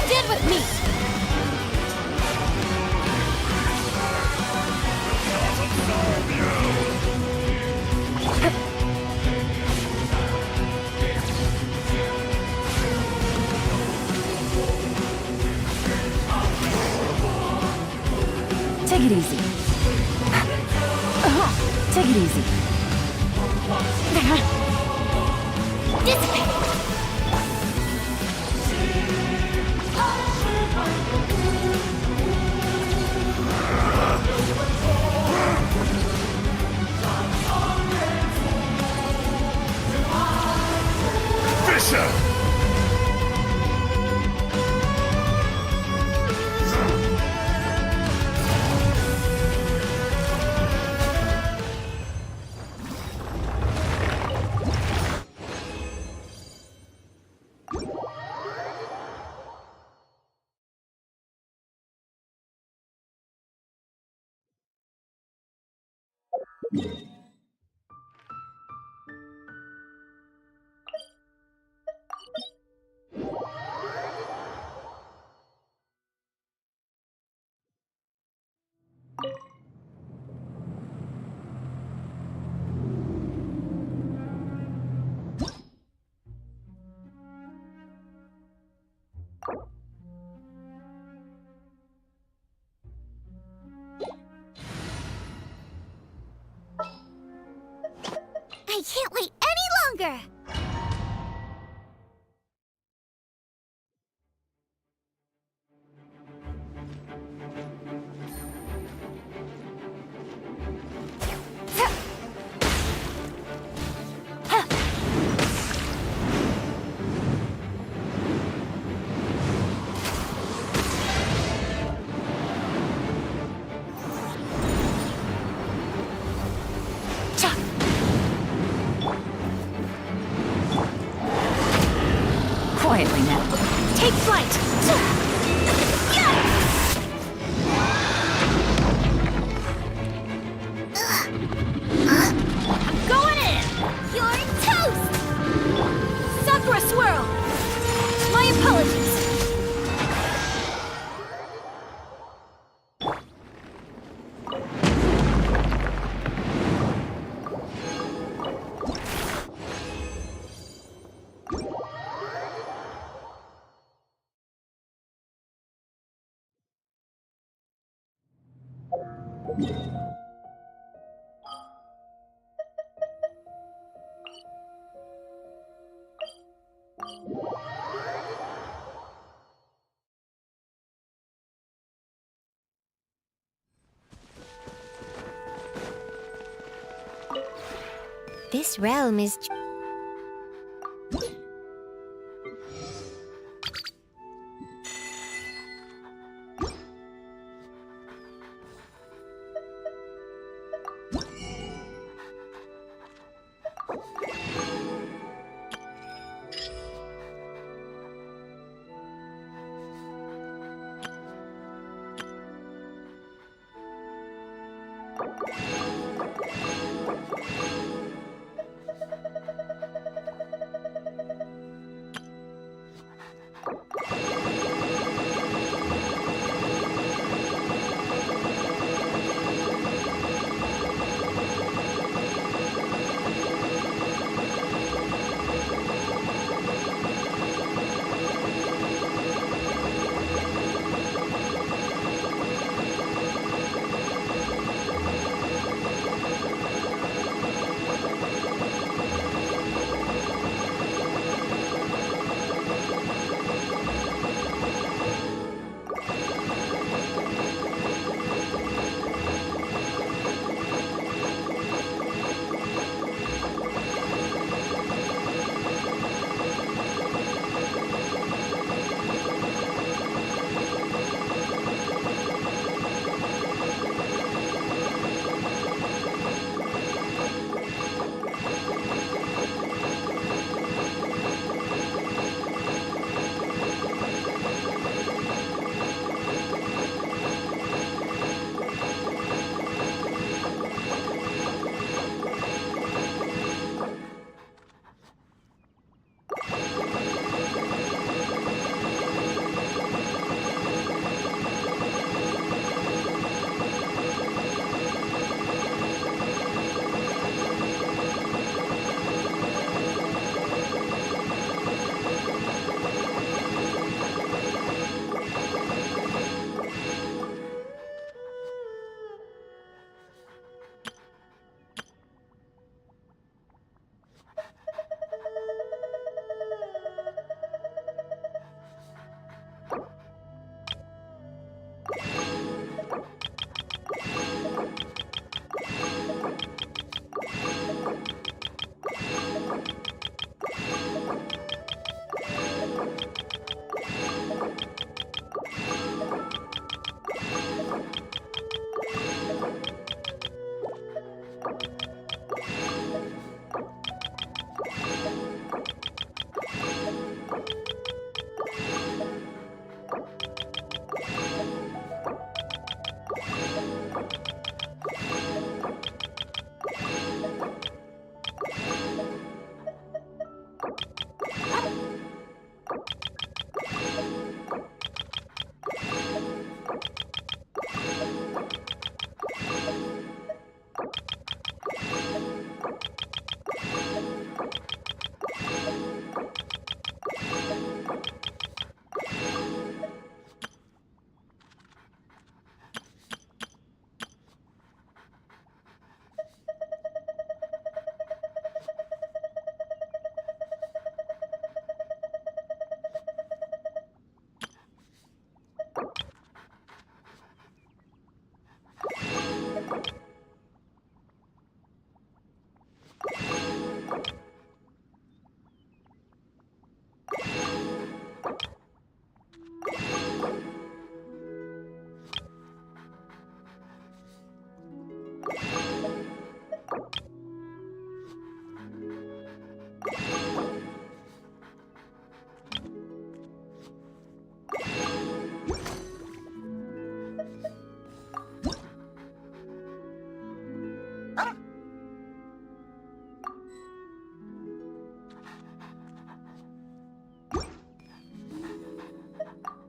Stand with me! Take it easy. Take it easy. Dissipate! Fisher! I can't wait any longer! Quietly now. Take flight! I'm going in! You're toast! Sakura Swirl! My apologies! This realm is...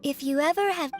If you ever have...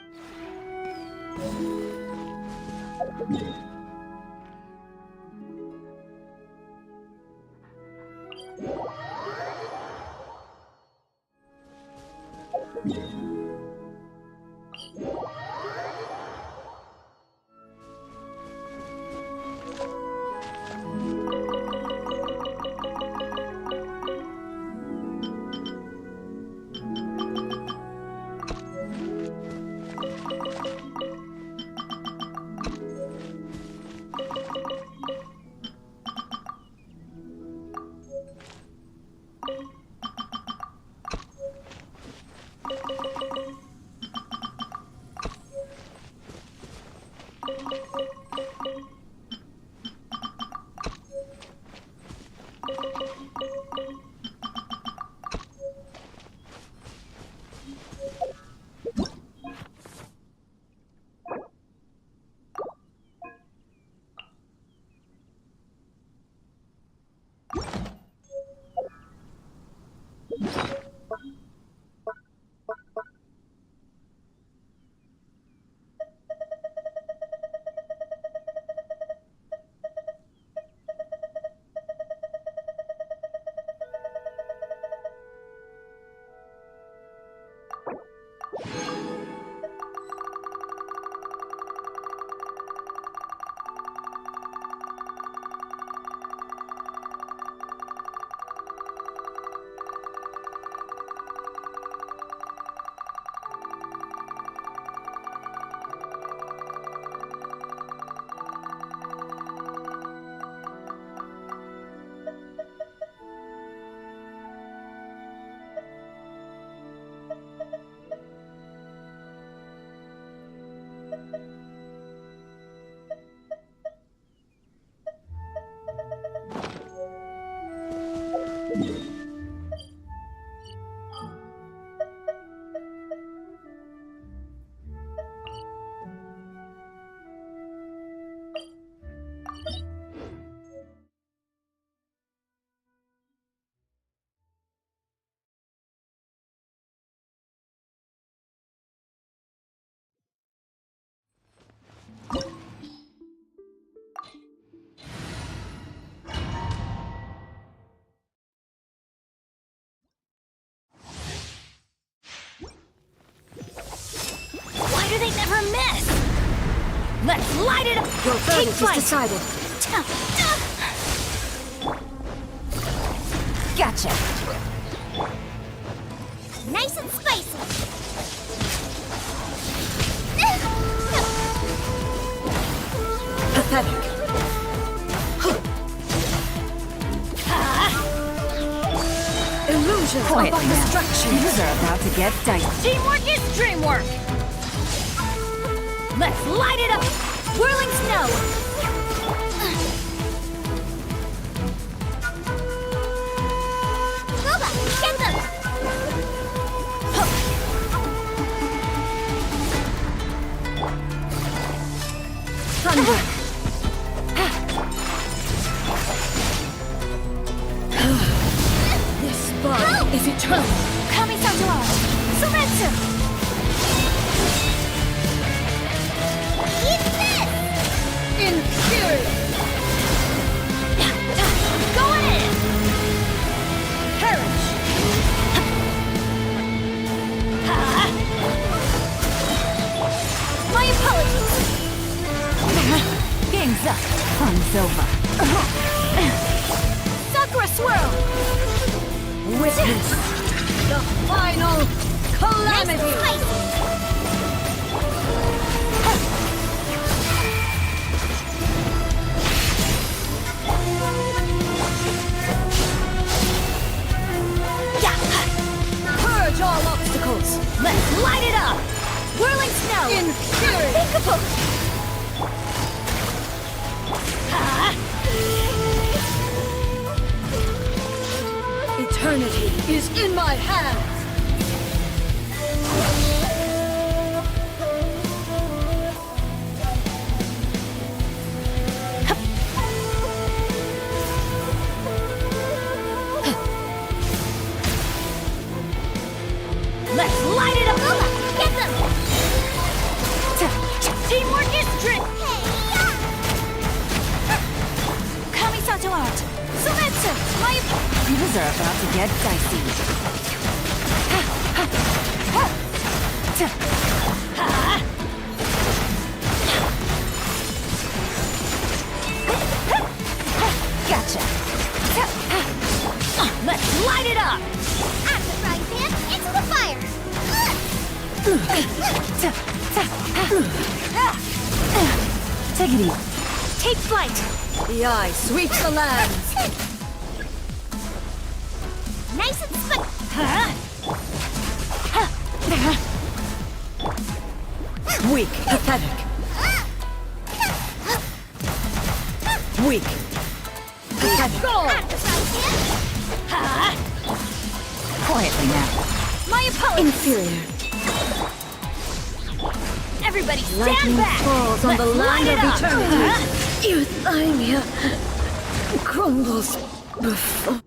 Why do they never miss? Let's light it up! Your verdict is decided. Gotcha. Nice and spicy. Pathetic. Illusion Quiet of now. distraction. Things are about to get dicey. Teamwork is dreamwork. Let's light it up. Whirling snow. Boba, get them! Thunder. This spark is eternal. Kami-Sato! Sumetsu! Eat this! Infuriate. Go in! Perish. My apologies! Game's up. Fun's over. Sakura Swirl! Witness the final calamity. Purge all obstacles. Let's light it up! Whirling snow! Infuriate. Peekaboo! Eternity is in my hands. Let's light it up! Get them! Gotcha. Let's light it up! Out of the frying pan, into the fire! Take it easy. Take flight! The eye sweeps the lands! Nice and spun. Weak, pathetic. Weak. Pathetic. Quietly now. My apologies! Inferior. Everybody stand Lightning back! falls on the Let's land light it of up. eternity. Euthymia crumbles before...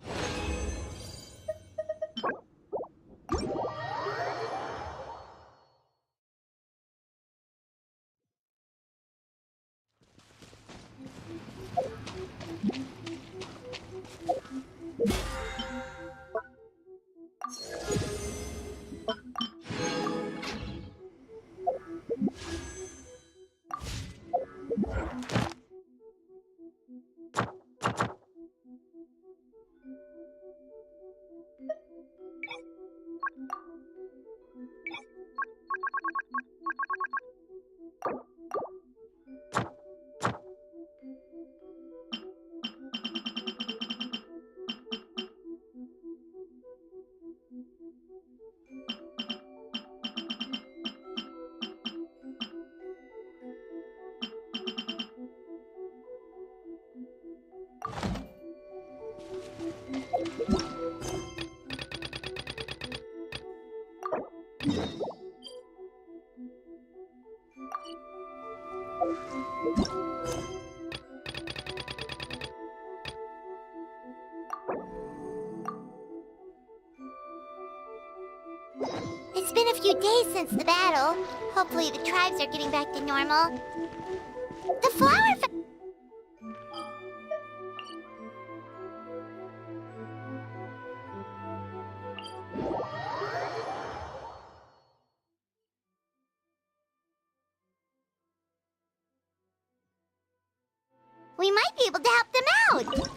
It's been a few days since the battle. Hopefully the tribes are getting back to normal. The flower fa- We might be able to help them out!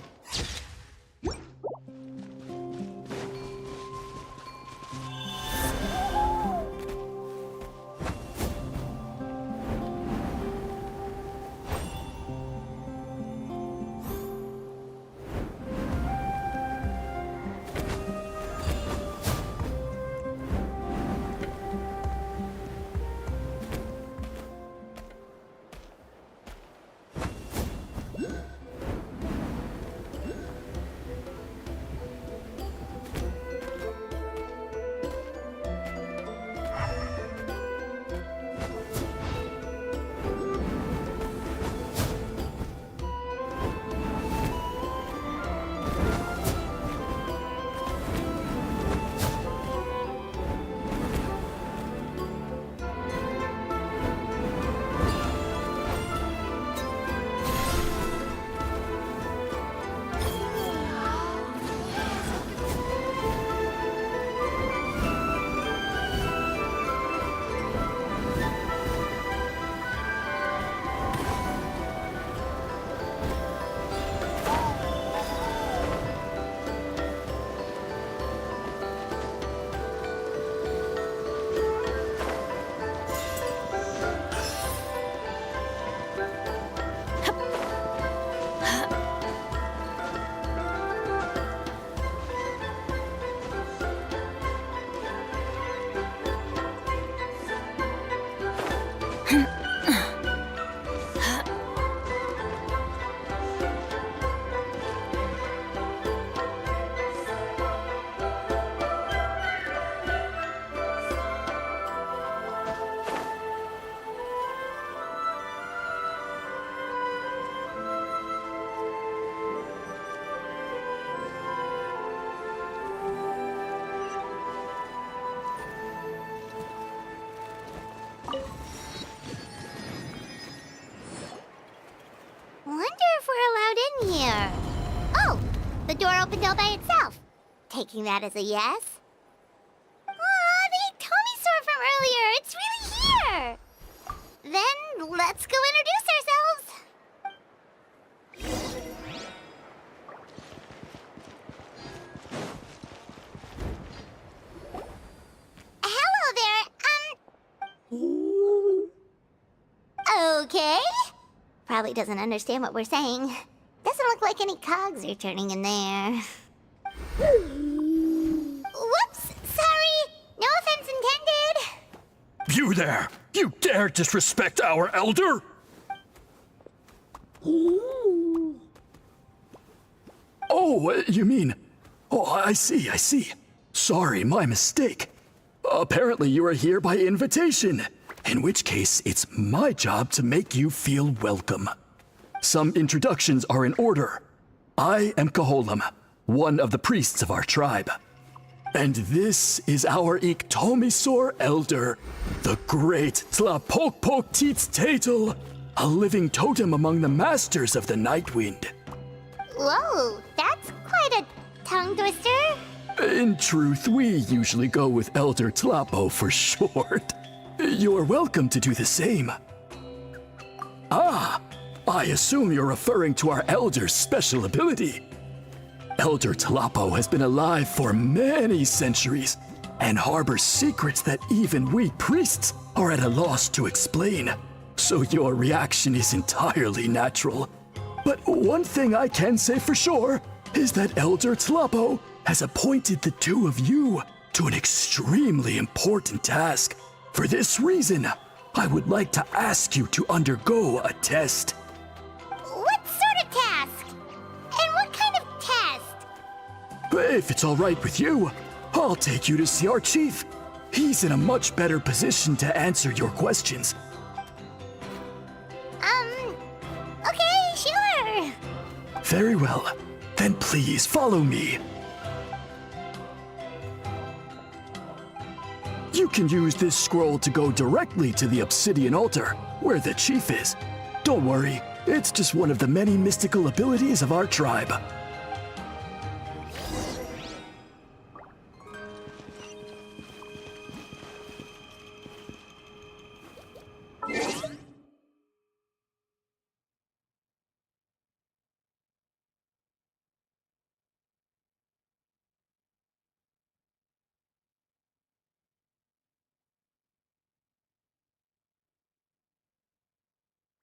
Wonder if we're allowed in here. Oh, the door opened all by itself. Taking that as a yes. Aw, the Hitomi sword from earlier. It's Let's go introduce ourselves. Hello there, okay. Probably doesn't understand what we're saying. Doesn't look like any cogs are turning in there. Whoops, sorry. No offense intended. You there! You dare disrespect our elder? Oh, you mean... Oh, I see. Sorry, my mistake. Apparently you are here by invitation. In which case, it's my job to make you feel welcome. Some introductions are in order. I am Kaholam, one of the priests of our tribe. And this is our Iktomisor elder, the great Tlapokpok Teets Tatel, a living totem among the masters of the Nightwind. Whoa, that's quite a tongue twister. In truth, we usually go with Elder Tlapo for short. You're welcome to do the same. Ah, I assume you're referring to our elder's special ability. Elder Tlapo has been alive for many centuries and harbors secrets that even we priests are at a loss to explain. So your reaction is entirely natural. But one thing I can say for sure is that Elder Tlapo has appointed the two of you to an extremely important task. For this reason, I would like to ask you to undergo a test. What sort of task? And what kind of test? If it's all right with you, I'll take you to see our chief. He's in a much better position to answer your questions. Okay, sure. Very well. Then please follow me. You can use this scroll to go directly to the obsidian altar, where the chief is. Don't worry, it's just one of the many mystical abilities of our tribe.